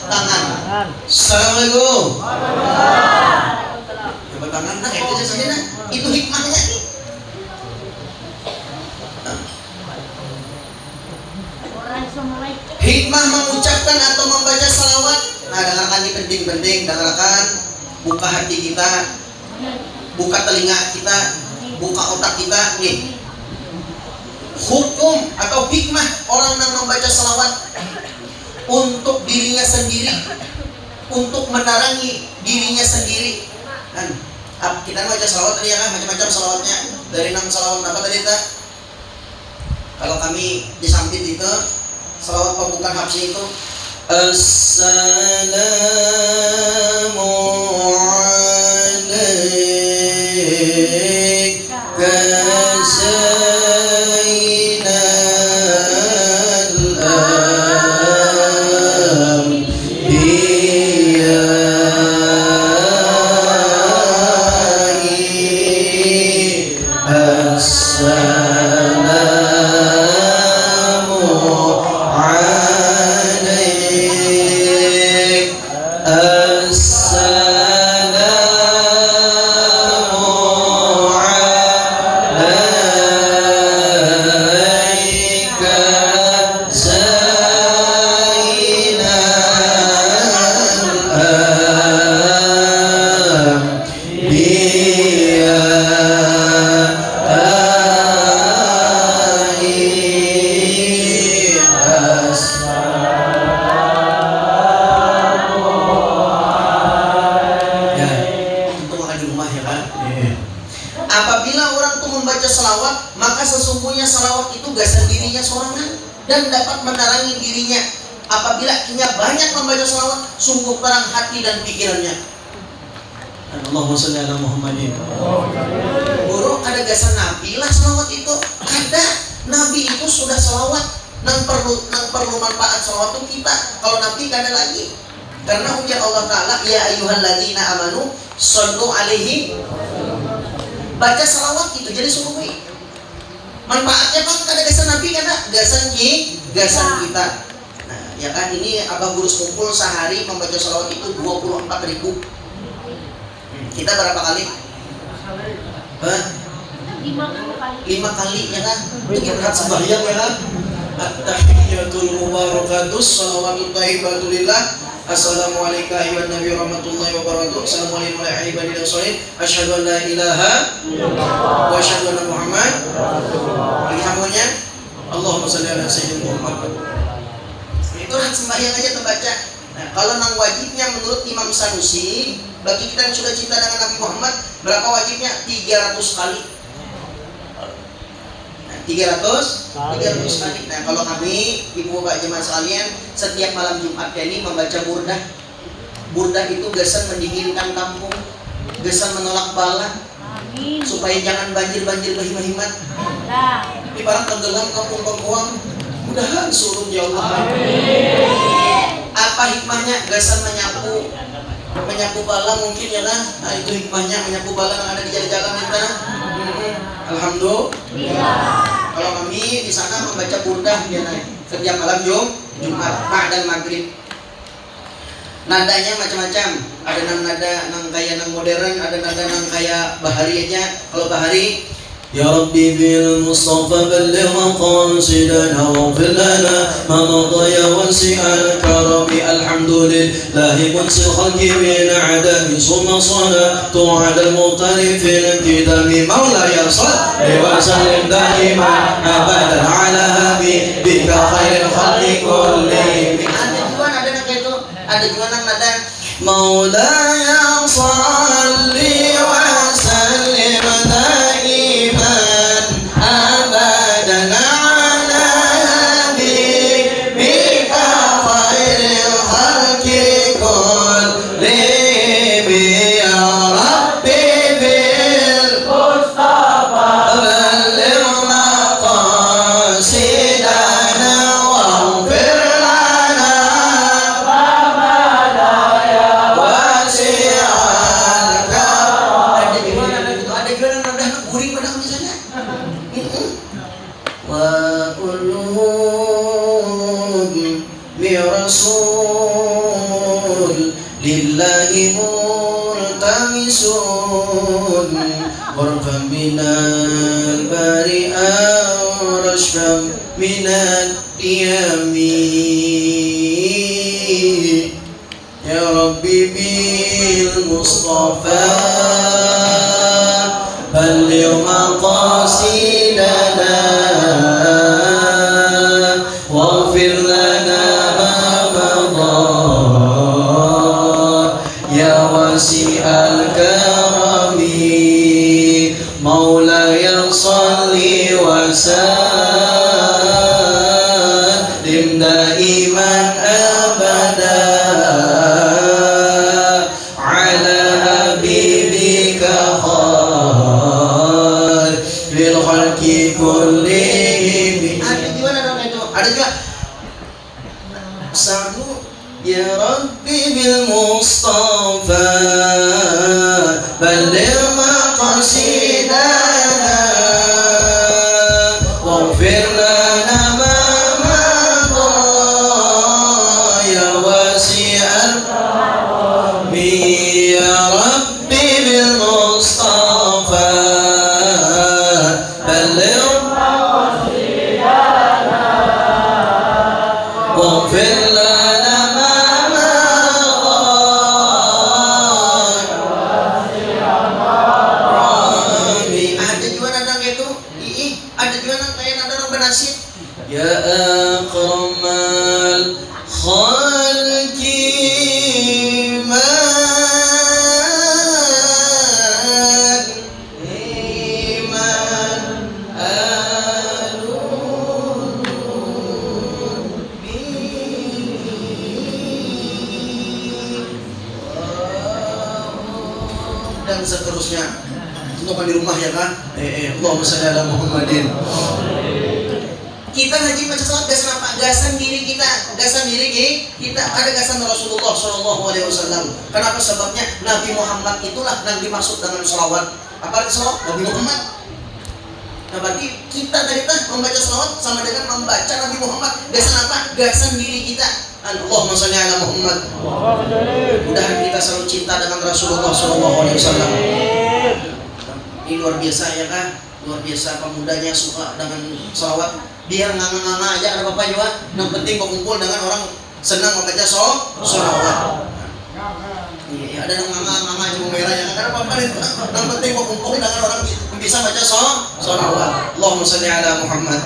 tangan. Assalamualaikum. Batangan nah itu sini nah. Itu hikmahnya. Hikmah mengucapkan atau membaca salawat. Nah, dengarkan ini penting-penting, dengarkan, buka hati kita, buka telinga kita, buka otak kita nih. Hukum atau hikmah orang yang membaca salawat untuk dirinya sendiri, untuk menerangi dirinya sendiri. Kan kita baca salawat tadi ya kan, macam-macam salawatnya. Dari 6 salawat apa tadi kita? Kalau kami di Sampit itu salawat pembukaan Habsyi itu Assalamu alaika sayyidinal dan dapat menerangi dirinya. Apabila ia banyak membaca salawat, sungguh terang hati dan pikirannya. Allahumma sholli ala Muhammadin. Guru ada gasan Nabi lah salawat itu. Ada Nabi itu sudah salawat. Nang perlu manfaat salawat itu kita. Kalau Nabi kada lagi. Karena ujar Allah Ta'ala, ya ayyuhalladzina amanu shollu alaihi. Baca salawat itu jadi suruh. Manfaatnya kan kada gasan Nabi, kada gasan kita. Nah, ya kan ini Abah Guru kumpul sehari membaca salawat itu 24.000. Kita berapa kali? 5 kali ya kan? Itu berat sembahyang ya kan? At-tahiyyatul mubarakatus salawatut thayyibatul lillah. Assalamualaikum warahmatullahi wabarakatuh. Warahmatullahi wabarakatuh. Assalamualaikum warahmatullahi wabarakatuh. Asyhadu an la ilaha illallah wa asyhadu anna Muhammad lagi sambungnya Allahumma shalli ala sayyidina Muhammad. Itu hak sembahyang aja terbaca. Nah, kalau nang wajibnya menurut Imam Sanusi, bagi kita yang sudah cinta dengan Nabi Muhammad, berapa wajibnya? 300 kali. 300 kali. Nah, kalau kami ibu bapak jemaah sekalian setiap malam Jumat ini membaca burdah. Burdah itu gasan mendinginkan kampung, gasan menolak bala. Amin. Supaya jangan banjir-banjir bahimat. Di barang tenggelam kampung Bengkoang, mudahan surut ya Allah. Amin. Apa hikmahnya? Gasan menyapu bala mungkin ya lah. Nah, itu hikmahnya menyapu bala yang ada di jalan-jalan kita. Alhamdulillah. Kalau kami di sana membaca burdah ya naik setiap malam Jumat, dan maghrib. Nadanya macam-macam. Ada nada nang kaya nang modern, ada nada nang kaya bahari aja. Kalau bahari Ya Rabbi bil Mustafa balligh maqasidana waghfir lana ma madaya wasi'al karami alhamdulillahi munsil khalqi min adami summa salatu ala al-muqtarif al-kidami maulaya salli wa sallim da'iman abadan ala habibika khairil khalqi kullihim. Ada juga nang nada maulaya salli wa sallim lillahi multamisun warfan minal bari'an rashfam minal diyami ya Rabbi bil Mustafa balligh maqasidana waghfir lana ma madha ya wasi'al karami maulaya salli wa sallim daiman abada ala habibika khairil khalqi kullihim. Ada gimana dong itu? Ada juga satu ya Rabbi bil Mustafa balligh maqasidana waghfir lana ma madha ya wasi'al karami ya Rabbi bil Mustafa balligh maqasidana waghfir lana ma madha karami. Ada juga nada itu ada juga nada kayak nada orang bernasib ya akramal khalqi man iman dan seterusnya. Untuk di rumah ya kan? Allahumma shalli ala Muhammadin. Kita ngaji baca salat gasan apa? Gasan diri kita, gasan diri kita. Ada gasan Rasulullah SAW. Kenapa sebabnya? Nabi Muhammad itulah yang dimaksud dengan sholawat. Apa arti sholawat? Nabi Muhammad. Nah berarti kita dari membaca sholawat sama dengan membaca Nabi Muhammad. Gasan apa? Gasan diri kita. Allahumma shalli ala Muhammad. Mudah-mudahan kita selalu cinta dengan Rasulullah SAW. Ini luar biasa ya kan? Luar biasa pemudanya suka dengan sholawat. Biar nganga-nganga aja ada apa juga. Yang penting berkumpul dengan orang senang membaca sholawat. Iya, ada yang nganga-nganga yang merah ya kan? Ada apa-apa itu. Yang penting berkumpul dengan orang yang bisa baca sholawat. Allahumma shalli ala Muhammad.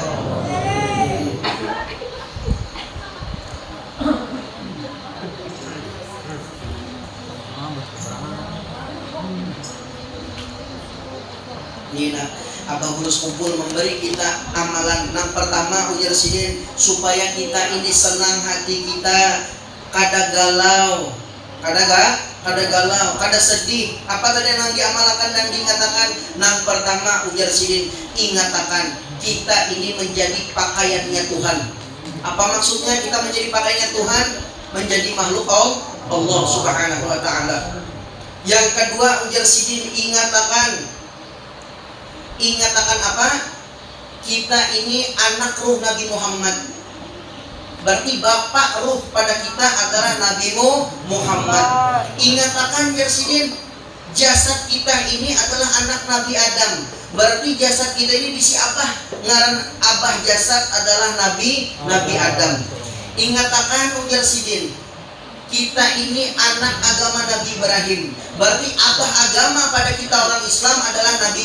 Nah, Abah Bulus kumpul memberi kita amalan. Yang pertama ujar sidin supaya kita ini senang hati kita, kada galau, kada sedih. Apa tadi yang diamalkan dan diingatakan? Yang pertama ujar sidin ingatakan kita ini menjadi pakaiannya Tuhan. Apa maksudnya kita menjadi pakaiannya Tuhan? Menjadi makhluk Allah Subhanahu wa taala. Yang kedua ujar sidin ingatakan apa? Kita ini anak ruh Nabi Muhammad. Berarti bapak ruh pada kita adalah Nabi Muhammad. Ingatakan Yersidin, jasad kita ini adalah anak Nabi Adam. Berarti jasad kita ini bisi apa? Ngaran abah jasad adalah Nabi Adam. Ingatakan Yersidin, kita ini anak agama Nabi Ibrahim. Berarti abah agama pada kita orang Islam adalah Nabi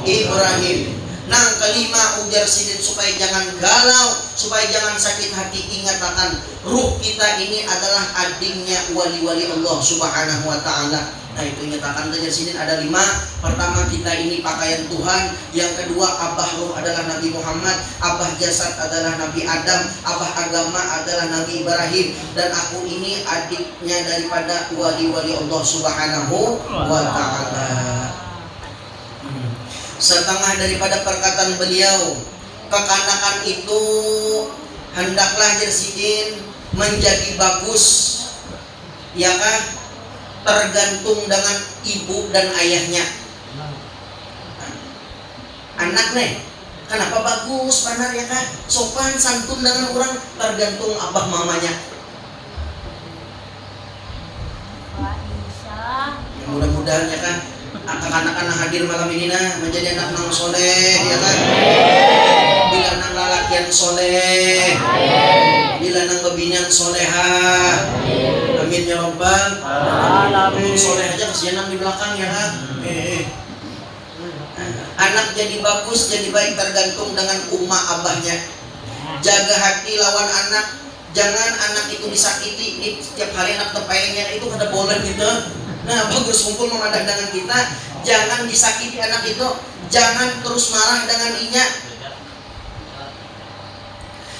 Ibrahim. Nang kelima ujar sidin supaya jangan galau, supaya jangan sakit hati, ingatakan ruh kita ini adalah adiknya wali-wali Allah Subhanahu wa taala. Nah itu ingatakan ujar sidin ada 5. Pertama kita ini pakaian Tuhan. Yang kedua abah ruh adalah Nabi Muhammad, abah jasad adalah Nabi Adam, abah agama adalah Nabi Ibrahim, dan aku ini adiknya daripada wali-wali Allah Subhanahu wa taala. Setengah daripada perkataan beliau, kekanakan itu hendaklah Yersidin menjadi bagus, ya kan? Tergantung dengan ibu dan ayahnya. Anak nih, kenapa bagus benar ya kan? Sopan santun dengan orang tergantung abah mamanya. mudah-mudahan ya kan anak-anak hadir malam ini nah menjadi anak nang soleh ya kan. Bila nang lalakian soleh, bila nang bebinian solehah. Amin ya rabbal alamin. Soleh aja kesianan di belakang ya kan. Anak jadi bagus, jadi baik tergantung dengan umma abahnya. Jaga hati lawan anak, jangan anak itu disakiti. Setiap hari anak terpelengnya itu kada boleh gitu. Nah, bagus kumpul memandang kita, jangan disakiti anak itu, jangan terus marah dengan inya.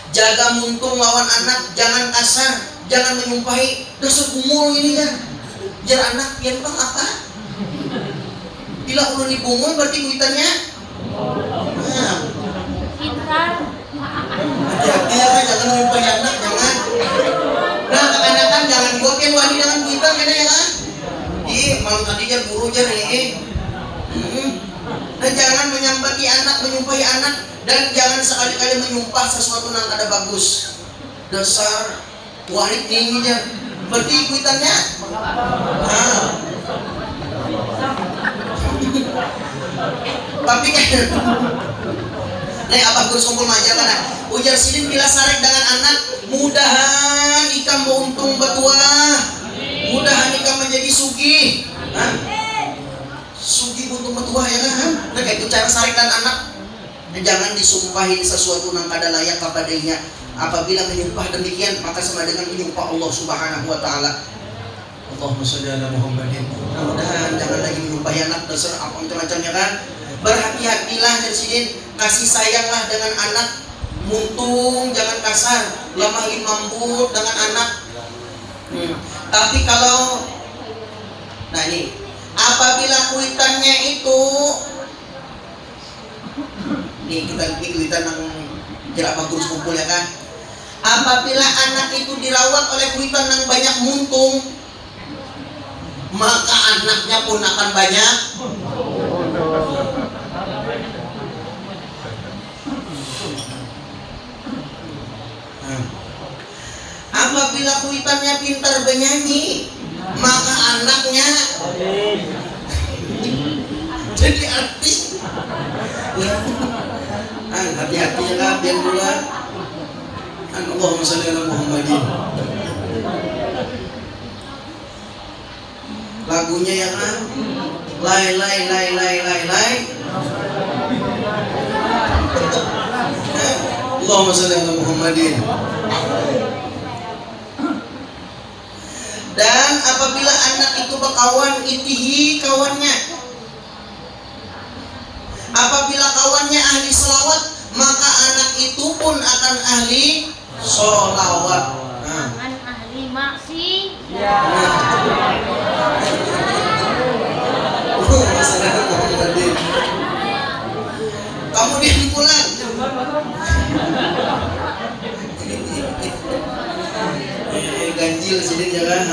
Jaga muntung lawan anak, jangan kasar, jangan menyumpahi. Dasar umur ini kan, jar anak yang bang apa? Bila ulun dibungul berarti kuitannya. Nah, hati-hati ya kan, jangan menyumpahi anak, jangan. Nah, kekanakan jangan gopian wani dengan kuitan kan ya kan? Malam tadi jar guru jar Nah, jangan menyambati anak, menyumpahi anak, dan jangan sekali-kali menyumpah sesuatu yang kada bagus. Dasar warik ini jar. Berarti kuitannya. Tapi kan abah guru kumpul majar kan ujar sidin bila sarek dengan anak mudahan ikam beruntung bertuah, mudahan ikam menjadi sugih. Sugih untung bertuah ya kan. Nah kayak itu cara sarek dan anak. Jangan disumpahin sesuatu yang kada layak kepadanya. Apabila menyumpah demikian maka sama dengan menyumpah Allah Subhanahu wa taala. Allahumma sholli ala Muhammadin. Mudah-mudahan jangan lagi menyumpahi anak dasar apa macam-macamnya kan. Berhati-hatilah dari sini, kasih sayanglah dengan anak, muntung jangan kasar, lemah lembut dengan anak. Tapi kalau nah ini apabila kuitannya itu nih kita kuitan yang jerak bagus kumpul ya kan. Apabila anak itu dirawat oleh kuitan yang banyak muntung, maka anaknya pun akan banyak. Apabila kuitannya pintar bernyanyi, maka anaknya jadi artis. Hati-hati ya kan, biar bulan. Allahumma sholli ala Muhammadin. Lagunya ya kan, lay lay lay lay lay lay. Allahumma sholli ala Muhammadin. Dan apabila anak itu berkawan itihi kawannya, apabila kawannya ahli selawat, maka anak itu pun akan ahli sholawat. Jangan ahli maksiat. Kemudian pulang. Ganjil sini jangan.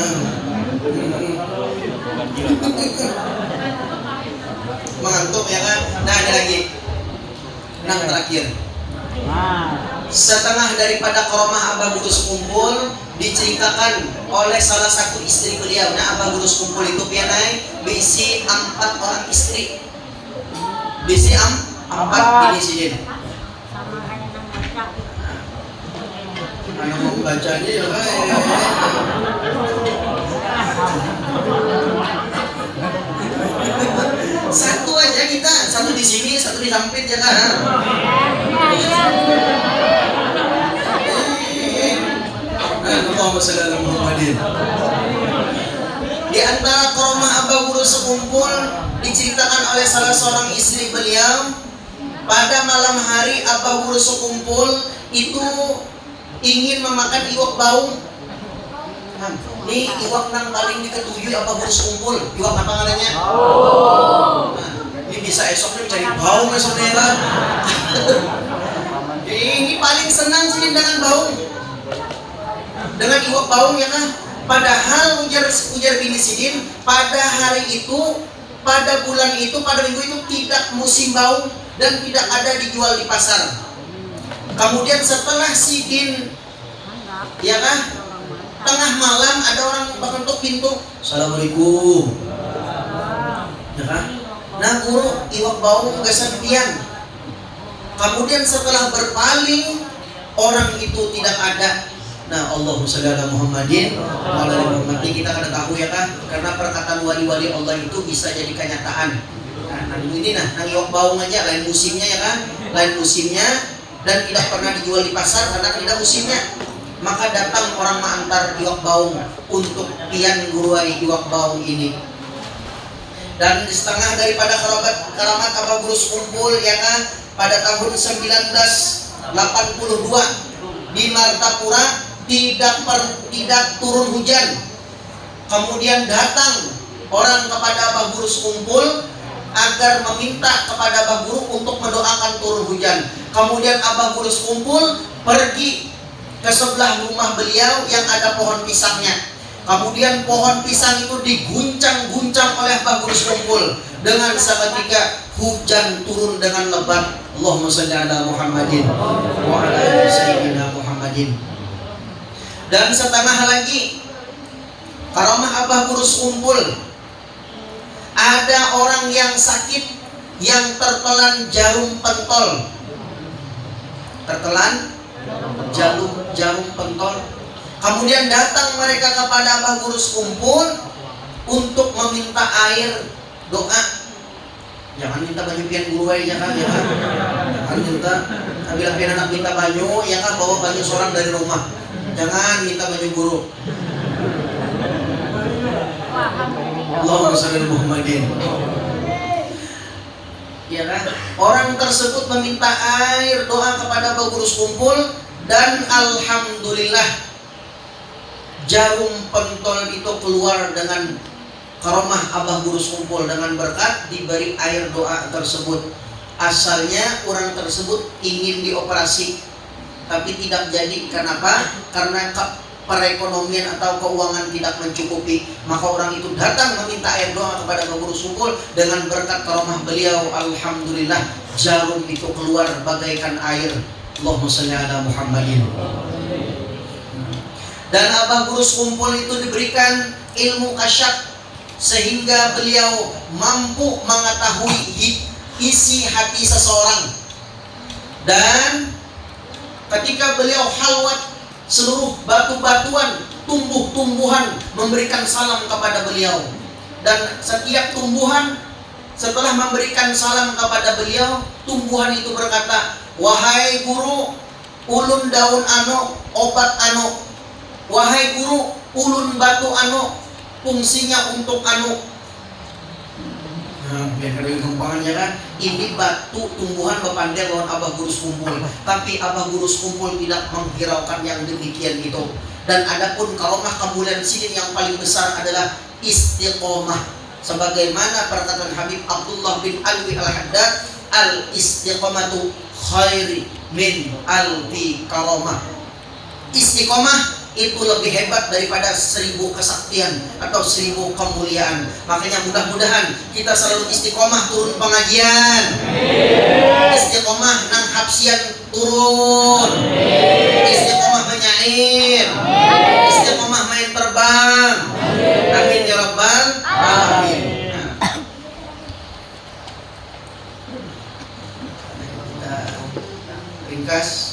Mengantuk ya kan. Nah ada lagi. Yang terakhir. Setengah daripada koromah Abah Gurus Kumpul diceritakan oleh salah satu istri beliau. Nah Abah Gurus Kumpul itu pianai berisi 4 orang istri. Berisi 4 ini sini. Anak mau bacanya ya kan. Satu aja kita, satu di sini, satu di samping ya kan. Allahumma sholli ala Muhammadin. Di antara koromah Abah Gurus Kumpul diceritakan oleh salah seorang istri beliau, pada malam hari Abah Gurus Kumpul itu ingin memakan iwak baung. Ini iwak nang paling diketujui Abah Gurus Kumpul. Iwak apa namanya? Ini bisa esok nih cari baung ya saudara. Ini paling senang sih dengan baung, dengan iwak baung ya kan. Padahal ujar bini sidin pada hari itu, pada bulan itu, pada minggu itu tidak musim baung dan tidak ada dijual di pasar. Kemudian setelah sidin ya kan, tengah malam ada orang mengetuk pintu. Assalamualaikum. ya kan? Nah guru iwak baung gasan pian. Kemudian setelah berpaling, orang itu tidak ada. Nah, Allahumma shalli ala Muhammadin wa ala ali Muhammad. Kita kada tahu ya kan, karena perkataan wali-wali Allah itu bisa jadi kenyataan. Nah, ini nang iwak baung aja lain musimnya ya kan, lain musimnya dan tidak pernah dijual di pasar karena tidak musimnya. Maka datang orang mengantar iwak baung untuk pian guruai iwak baung ini. Dan di setengah daripada karamat Abah Gurus kumpul ya kan, pada tahun 1982 di Martapura tidak turun hujan. Kemudian datang orang kepada Abah Gurus kumpul agar meminta kepada Abah Guru untuk mendoakan turun hujan. Kemudian Abah Gurus kumpul pergi ke sebelah rumah beliau yang ada pohon pisangnya. Kemudian pohon pisang itu diguncang-guncang oleh Abah Gurus kumpul. Dengan seketika hujan turun dengan lebat. Allahumma shalli ala Muhammadin wa ala ali sayyidina Muhammadin. Dan setengah lagi karamah Abah Gurus kumpul, ada orang yang sakit yang tertelan jarum pentol. Tertelan jarum pentol. Kemudian datang mereka kepada Abah Gurus kumpul untuk meminta air doa. Jangan minta banyu pian guru aja kan ya kan. Jangan minta bila pian anak minta banyu ya kan, bawa banyu seorang dari rumah. Jangan minta banyu guru. Allahumma shalli ala Muhammadin. Ya kan? Orang tersebut meminta air doa kepada Abah Gurus kumpul dan alhamdulillah jarum pentol itu keluar dengan karamah Abah Gurus kumpul dengan berkat diberi air doa tersebut. Asalnya orang tersebut ingin dioperasi tapi tidak jadi. Kenapa? Karena perekonomian atau keuangan tidak mencukupi. Maka orang itu datang meminta air doa kepada Abah Gurus kumpul. Dengan berkat karamah beliau, alhamdulillah jarum itu keluar bagaikan air. Allahumma shalli ala Muhammadin. Dan Abah Gurus kumpul itu diberikan ilmu kasyaf sehingga beliau mampu mengetahui isi hati seseorang. Dan ketika beliau halwat, seluruh batu-batuan, tumbuh-tumbuhan memberikan salam kepada beliau. Dan setiap tumbuhan setelah memberikan salam kepada beliau, tumbuhan itu berkata, "Wahai guru, ulun daun ano, obat ano. Wahai guru, ulun batu ano, fungsinya untuk anu." Nah, biar ada kembangannya kan. Ini batu tumbuhan berpandai lawan Abah Gurus kumpul. Tapi Abah Gurus kumpul tidak menghiraukan yang demikian itu. Dan adapun karamah kemuliaan sidin yang paling besar adalah istiqomah. Sebagaimana perkataan Habib Abdullah bin Alwi Al-Haddad, al-istiqomatu khairi min alfi karamah. Istiqomah itu lebih hebat daripada 1000 kesaktian atau 1000 kemuliaan. Makanya mudah-mudahan kita selalu istiqomah turun pengajian, istiqomah nang hapsian turun, istiqomah menyair, istiqomah main terbang. Amin ya rabbal alamin. Kita ringkas.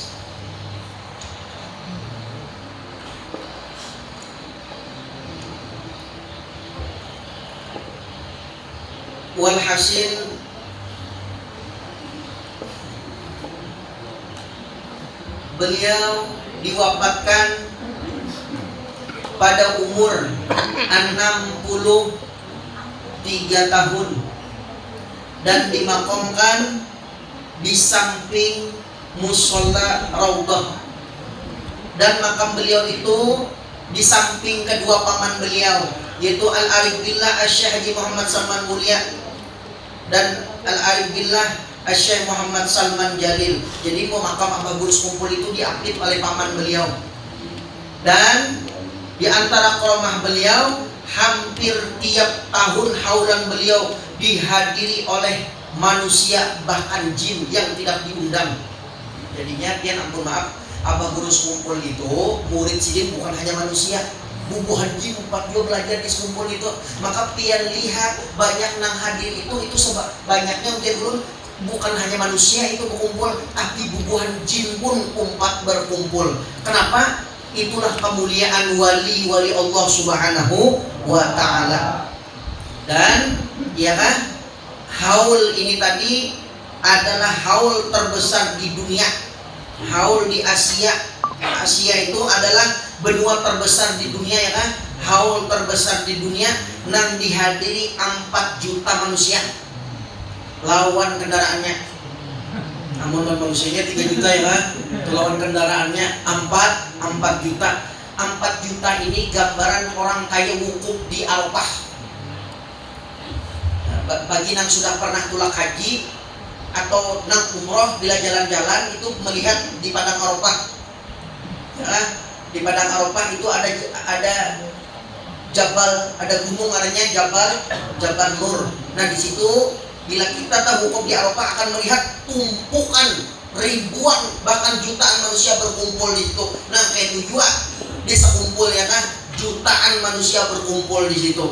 Walhasil beliau diwafatkan pada umur 63 tahun dan dimakamkan di samping musola Raudhah. Dan makam beliau itu di samping kedua paman beliau, yaitu Al-Arif Billah Asy-Syaikh Haji Muhammad Salman Mulia dan Al-Arif Billah Asy-Syaikh Muhammad Salman Jalil. Jadi makam Abah Gurus kumpul itu diapit oleh paman beliau. Dan di antara karamah beliau, hampir tiap tahun haulan beliau dihadiri oleh manusia bahkan jin yang tidak diundang. Jadinya dia ampun maaf, Abah Gurus kumpul itu murid sidin bukan hanya manusia, bubuh haji 4 juga belajar di sekumpul itu. Maka pian lihat banyak nang hadir itu sebab banyaknya mungkin belum bukan hanya manusia itu berkumpul, tapi bubuhan jin pun umpat berkumpul. Kenapa? Itulah kemuliaan wali-wali Allah Subhanahu wa ta'ala. Dan ya kan, haul ini tadi adalah haul terbesar di dunia. Haul di Asia. Asia itu adalah benua terbesar di dunia, ya kan? Haul terbesar di dunia yang dihadiri 4 juta manusia. Lawan kendaraannya. Namun manusianya 3 juta, ya kan? Lawan kendaraannya 4 juta. 4 juta ini gambaran orang kaya wukuf di Arafah. Bagi yang sudah pernah tulak haji atau nang umroh, bila jalan-jalan itu melihat di padang Arafah. Ya, di padang Arafah itu ada jabal, ada gunung namanya Jabal Nur. Nah di situ bila kita tahu wukuf di Arafah akan melihat tumpukan ribuan bahkan jutaan manusia berkumpul di situ. Nah kayak tujuan desa kumpul, ya kan, jutaan manusia berkumpul di situ.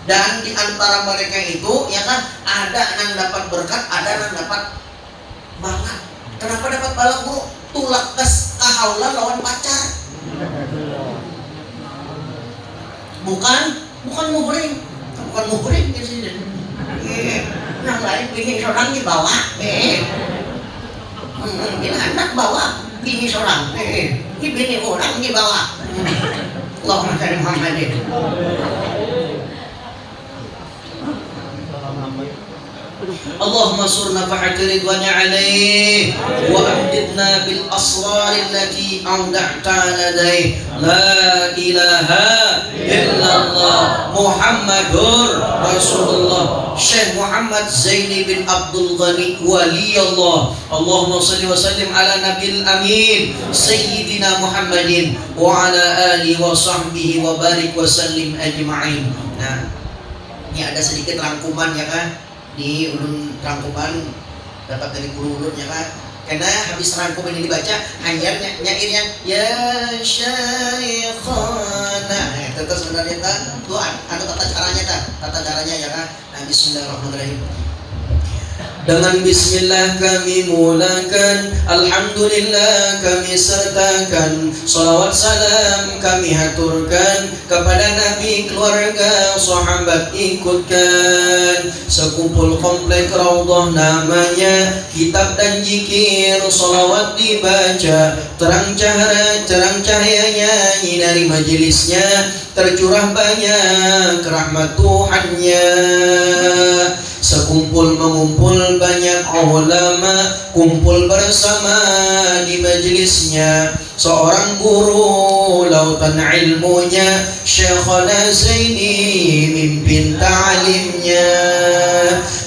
Dan di antara mereka itu, ya kan, ada yang dapat berkat, ada yang dapat balak. Kenapa dapat balak, bro? Tulak kahaulan lawan pacar. Bukan muhrim di sini. Yang lain bini seorang di bawah. Bila anak bawa bini seorang. Ini bini orang di bawah. Allahumma shalli Muhammadin. Allahumma surna fahati ridwani alaih wa amdidna bil asrar allati awda'tana daih. La ilaha illallah Muhammadur Rasulullah. Syekh Muhammad Zaini bin Abdul Ghani wali Allah. Allahumma salli wa sallim ala nabil amin Sayyidina Muhammadin wa ala alihi wa sahbihi wa barik wa sallim ajma'in. Nah, ini ada sedikit rangkuman, ya kan, di ulun rangkuman dapat dari guru ulunnya, kan. Karena habis rangkuman ini dibaca hanya nyairnya ya Syekhana. Itu sebenarnya tuh tata caranya, ya kan. Nah, bismillahirrahmanirrahim. Dengan bismillah kami mulakan, alhamdulillah kami sertakan, salawat salam kami haturkan kepada Nabi, keluarga, sahabat ikutkan. Sekumpul komplek Raudhah namanya, kitab dan zikir, salawat dibaca, terang cahayanya nyinari majelisnya, tercurah banyak rahmat Tuhannya. Sekumpul mengumpul banyak ulama, kumpul bersama di majelisnya. Seorang guru lautan ilmunya, Syekhana Zaini mimpin ta'limnya.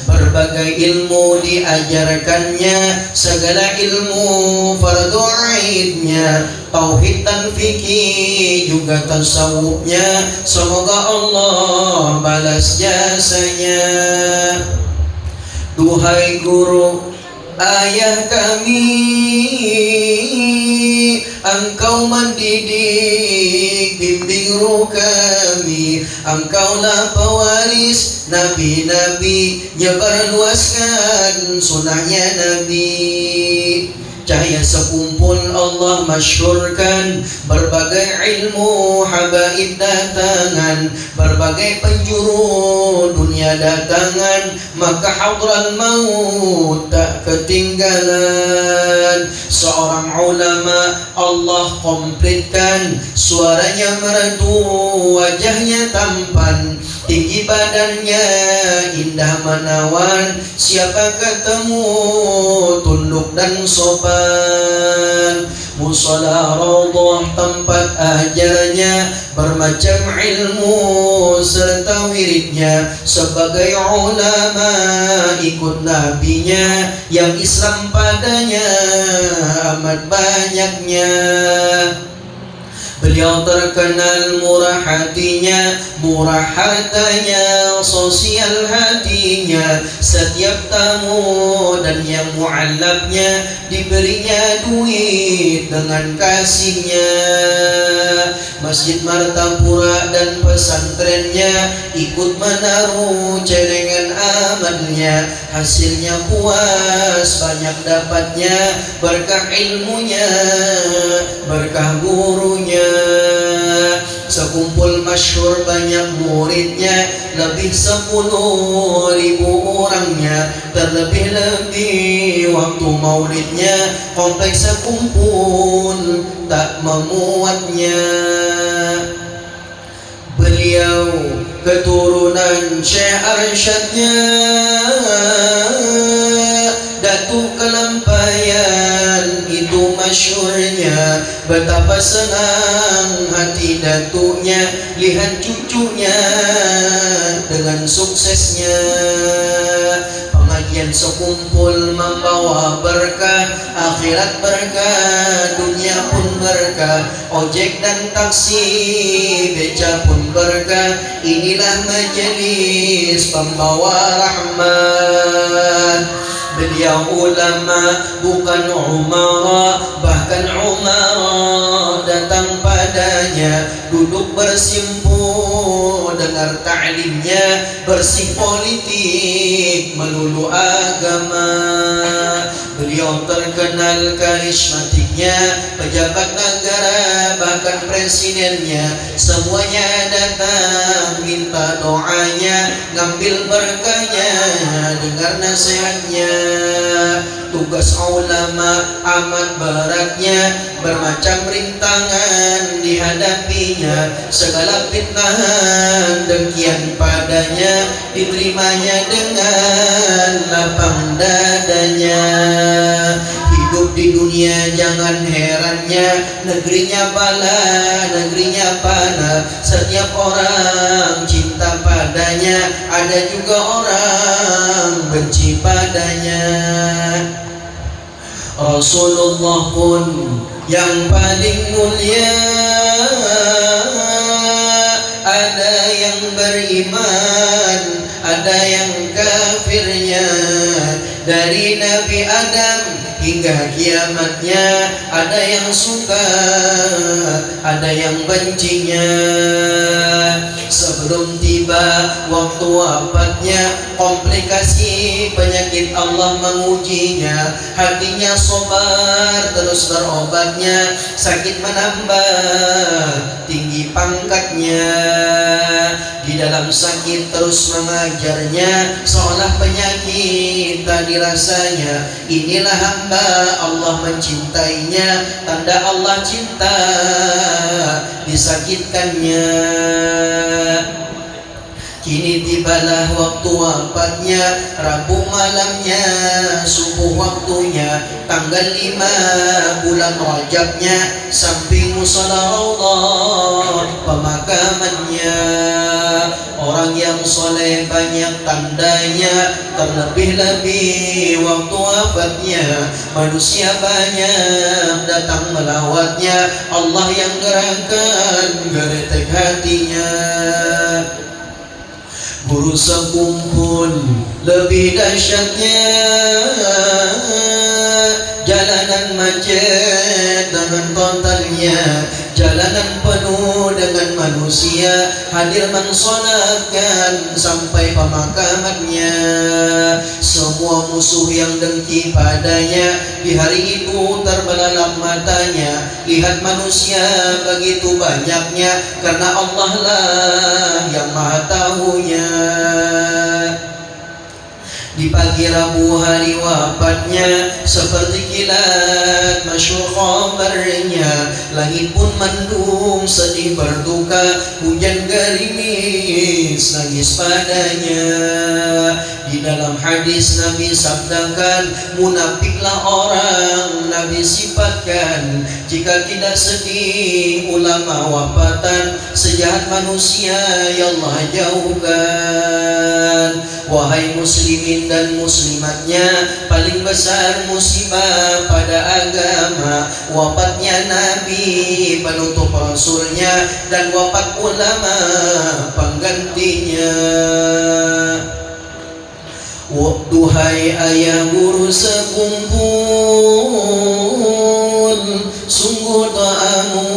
Berbagai ilmu diajarkannya, segala ilmu fardu aidnya, tauhid dan fikih juga tasawufnya. Semoga Allah balas jasanya. Duhai guru, ayah kami, engkau mendidik, bimbing ruh kami. Engkaulah pewaris nabi-nabi, nyebarluaskan sunnahnya Nabi. Cahaya sekumpul Allah masyhurkan, berbagai ilmu habaib datangan, berbagai penjuru dunia datangan, maka hadral maut tak ketinggalan. Seorang ulama Allah komplitkan, suaranya merdu, wajahnya tampan, tinggi badannya indah menawan. Siapa ketemu tunduk dan sopan. Mushola Raudhah tempat ajarnya, bermacam ilmu serta wiridnya. Sebagai ulama ikut nabinya, yang Islam padanya amat banyaknya. Beliau terkenal murah hatinya, murah hartanya, sosial hatinya. Setiap tamu dan yang mu'allabnya diberinya duit dengan kasihnya. Masjid Martapura dan pesantrennya ikut menaruh celengan amalnya. Hasilnya puas, banyak dapatnya, berkah ilmunya, berkah gurunya. Sekumpul masyhur banyak muridnya, lebih 10.000 orangnya. Terlebih-lebih waktu maulidnya, kompleks sekumpul tak memuatnya. Beliau keturunan Syekh Arsyadnya, Datuk Kelampayan itu masyhurnya. Betapa senang hati datuknya lihat cucunya dengan suksesnya. Pengajian sekumpul membawa berkah, akhirat berkah, dunia pun berkah. Ojek dan taksi, beca pun berkah. Inilah majelis pembawa rahmat. Beliau ulama bukan umara, bahkan umara datang padanya, duduk bersimpu dengar ta'limnya, bersih politik melulu agama. Beliau terkenal karismatiknya, pejabat negara bahkan presidennya semuanya datang minta doanya, ngambil berkahnya, dengar nasihatnya. Tugas ulama amat beratnya, bermacam rintangan dihadapinya. Segala fitnahan dengkian padanya diterimanya dengan lapang dadanya. Hidup di dunia jangan herannya, negerinya bala, negerinya panah. Setiap orang cinta padanya, ada juga orang benci padanya. Rasulullah pun yang paling mulia, ada yang beriman, ada yang kafirnya. Dari Nabi Adam hingga kiamatnya, ada yang suka, ada yang bencinya. Sebelum tiba waktu wafatnya, komplikasi penyakit Allah mengujinya. Hatinya sobar terus berobatnya, sakit menambah tinggi pangkatnya. Di dalam sakit terus mengajarnya, seolah penyakit tak dirasanya. Inilah hamba Allah mencintainya, tanda Allah cinta disakitkannya. Kini tibalah waktu wafatnya, Rabu malamnya, subuh waktunya, tanggal 5 bulan Rajabnya, samping musala Allah pemakamannya. Orang yang soleh banyak tandanya, terlebih-lebih waktu wafatnya. Manusia banyak datang melawatnya, Allah yang gerakkan geretek hatinya. Guru sekumpul lebih dahsyatnya, jalanan macet dengan totalnya, jalanan penuh dengan manusia, hadir mensolatkan sampai pemakamannya. Semua musuh yang dengki padanya, di hari itu terbelalak matanya. Lihat manusia begitu banyaknya, karena Allah lah yang maha tahunya. Di pagi Rabu hari wafatnya, seperti kilat masyhur khabarnya. Langit pun mendung sedih berduka, hujan gerimis nangis padanya. Di dalam hadis Nabi sabdakan, munafiklah orang Nabi sifatkan. Jika tidak sedih ulama wafatan, sejahat manusia ya Allah jauhkan. Wahai muslimin dan muslimatnya. Paling besar musibah pada agama, wafatnya Nabi penutup Rasulnya, dan wafat ulama penggantinya. Duhai ayah guru sekumpul, sungguh doamu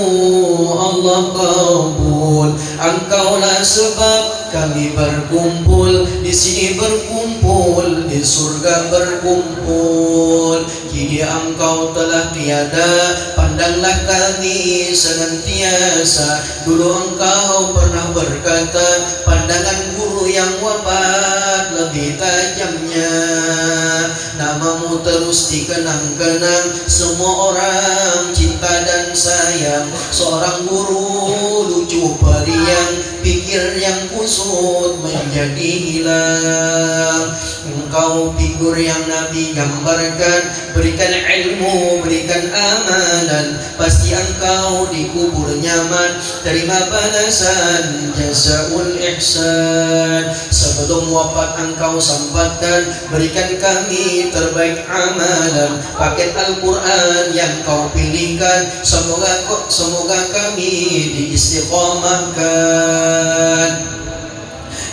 Allah kabul. Engkaulah sebab kami berkumpul di sini, berkumpul di surga berkumpul. Kini engkau telah tiada, pandanglah kami senantiasa. Dulu engkau pernah berkata, pandangan guru yang wafat lebih tajamnya. Namamu terus dikenang-kenang, semua orang cinta dan sayang. Seorang guru lucu periang, pikir yang kusut menjadi hilang. Engkau figur yang Nabi gambarkan, berikan ilmu, berikan amalan, pasti engkau dikubur nyaman, terima balasan jazaul ihsan. Sebelum wafat engkau sampaikan, berikan kami terbaik amalan, paket Al-Quran yang kau pilihkan, semoga kami diistiqamahkan.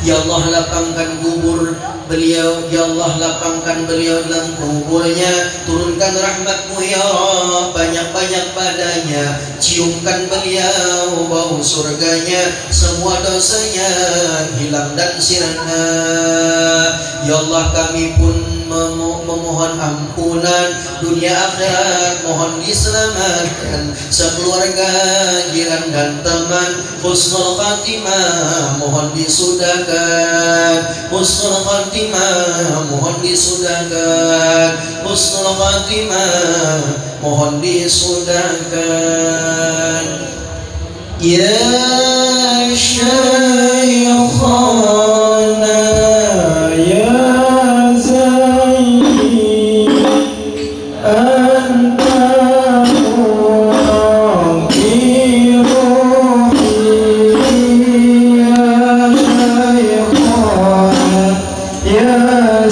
Ya Allah, lapangkan kubur beliau, Ya Allah, lapangkan beliau dalam kuburnya. Turunkan rahmat-Mu ya Rabb banyak-banyak padanya, ciumkan beliau bau surganya, semua dosanya hilang dan sirna. Ya Allah, kami pun memohon ampunan, dunia akhirat mohon diselamatkan, sekeluarga, jiran dan teman. Husnul khatimah mohon disudahkan, husnul khatimah mohon disudahkan, husnul khatimah mohon disudahkan. Ya Shaykhana ya Ya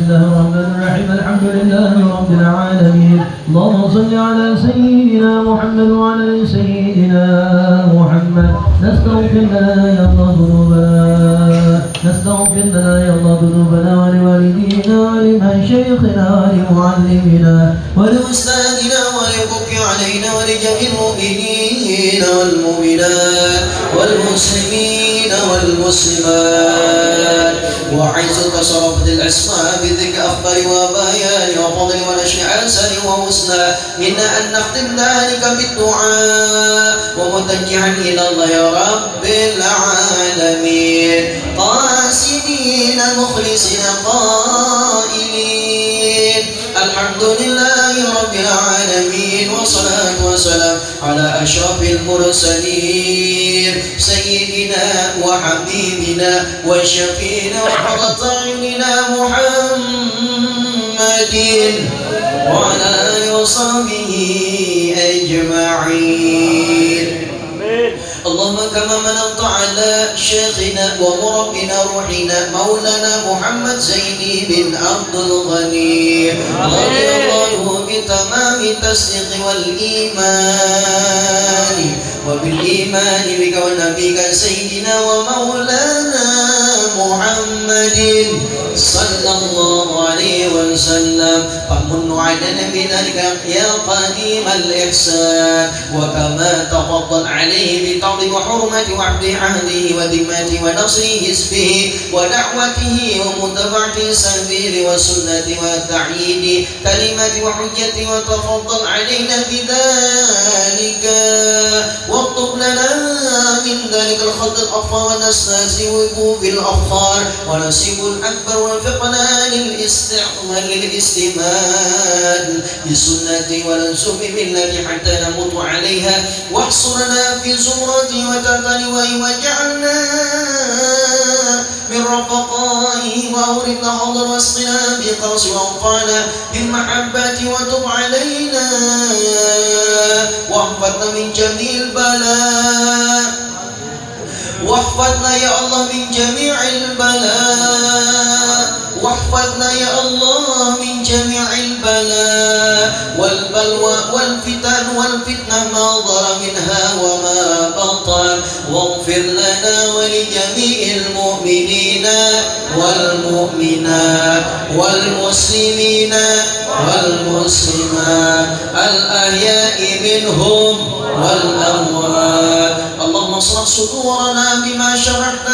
الله الرحمن الرحيم الحمد لله رب العالمين اللهم صل على سيدنا محمد وعلى سيدنا محمد نستغفر لنا يا الله ذنوبنا ولوالدينا ولمشايخنا ولمعلمنا ولأستاذنا وليبكي علينا ولجميع المؤمنين والمؤمنات والمسلمين والمسلمات وحيث تصرفت الأسماء بذكر أخبار وبيان وفضل ونشر حسن وحسنى منا أن نختم ذلك بالدعاء ومتجها إلى الله يا رب العالمين قاصدين مخلصين قائلين الحمد لله رب العالمين والصلاة والسلام على أشرف المرسلين سيدنا وحبيبنا وشفينا وقرة أعيننا محمد وعلى آله وصحبه أجمعين. اللهم كما مننت على شيخنا ومربنا روحنا مولانا محمد زيدي بن عبد الغني رضي الله بتمام التصديق والإيمان وبالإيمان بك ونبيك سيدنا ومولانا محمد صلى الله عليه وسلم فمن علينا بذلك يا قديم الإحسان وكما تفضل عليه بتعظيم حرمة وعبد عهده وذمته ونصر حزبه ودعوته ومتابعة سبيل وسنة وتعييد كلمة وحجة وتفضل علينا بذلك واكتب لنا من ذلك الخط الأخفى ونستهزئه بالأفخار ونسيب الأكبر ووفقنا للاستمال للسنة ولنسوب ملة حتى نموت عليها واحصرنا في زمرته وتتلوه وجعلنا من رفقائه وأوردنا حوضا واسقنا بقرص وانفعنا بالمحبة وتب علينا واحفظنا من جميع البلاء واحفظنا يا الله من جميع البلاء واحفظنا يا الله من جميع البلاء والبلوى والفتن والفتنة ما ظهر منها وما بطن واغفر لنا ولجميع المؤمنين والمؤمنات والمسلمين والمسلمات الأحياء منهم والأموات. اللهم اشرح صدورنا بما شرحت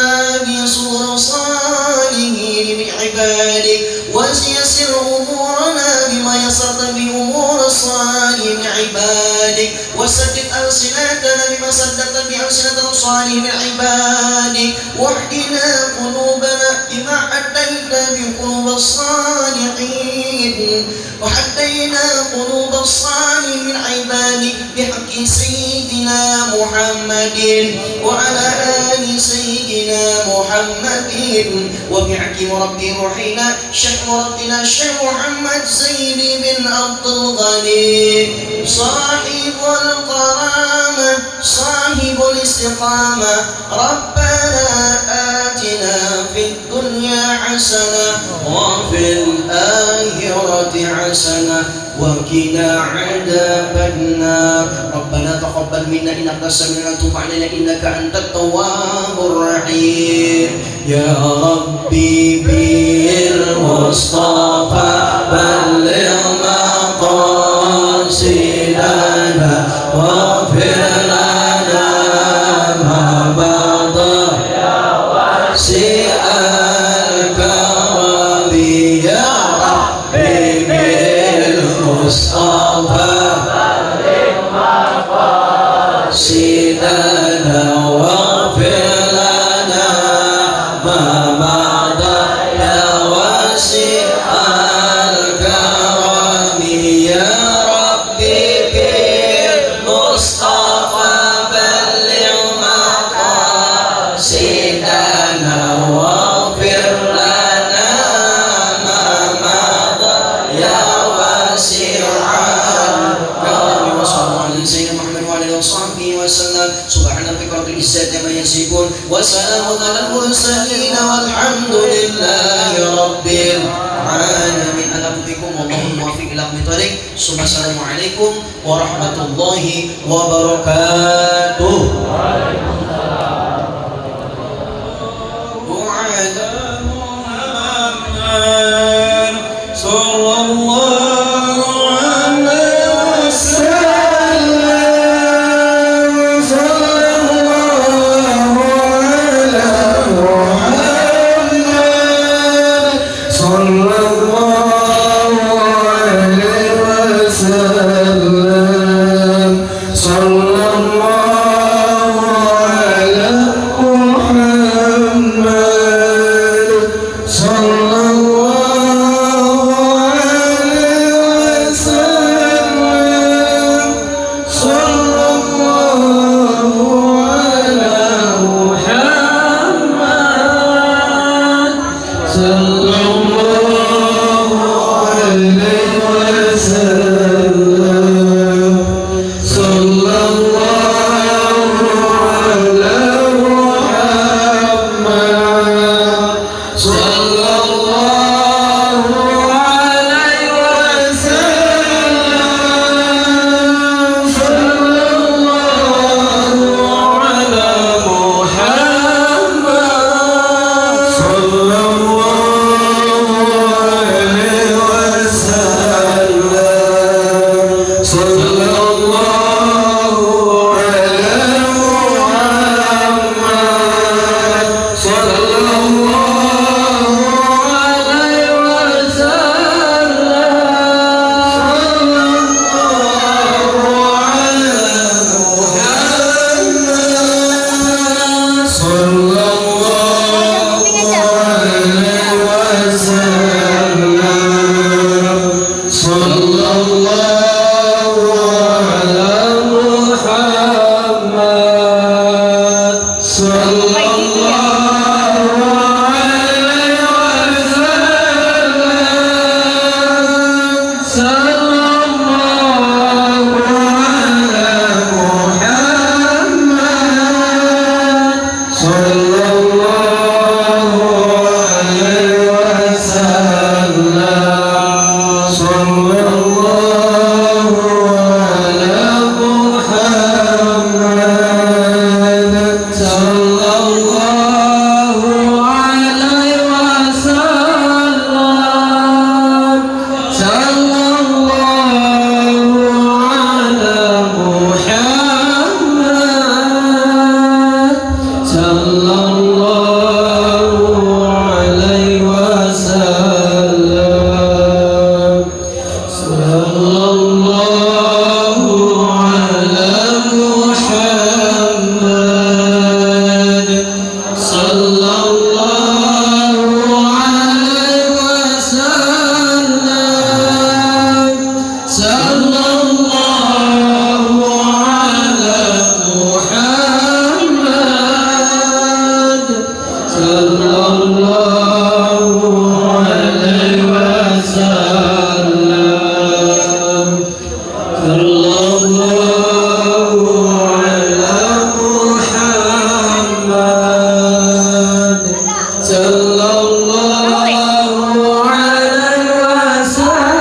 به صدور الصالحين من عبادك ويسر أمورنا بما يسرت به أمور الصالحين من عبادك وسدد ألسنتنا بما سددت به ألسنة الصالحين من عبادك واهدنا قلوبنا بما حديت به قلوب الصالحين وحدينا قلوب الصالحين من عبادك بحق سيدنا محمد وعلى آل سيدنا محمد وبحق ربي روحنا شيخ ربنا الشيخ محمد زيد بن عبد الغني صاحب الكرامة صاحب الاستقامة ربنا آتنا في الدنيا حسنة وفي الآخرة حسنة وقنا عذاب النار. ربنا تقبل منا إنك أنت السميع العليم وتب علينا إنك أنت التواب الرحيم. يا ربي بالمصطفى بلغ مقاصدنا واغفر لنا ما مضى واسع الكرم. يا ربي بالمصطفى بلغ مقاصدنا واغفر لنا ما مضى يا واسع الكرم. يا ربي بالمصطفى بلغ مقاصدنا واغفر لنا ما مضى يا واسع الكرم. وصلى الله على سيدنا محمد وعلى اله وصحبه وسلم. سبحان ربك رب العزة عما يصفون وسلام على المرسلين والحمد لله رب العالمين. fikum wallahu muwaffiq ila aqwamit thoriq. Assalamualaikum warahmatullahi wabarakatuh. Waalaikumsalam.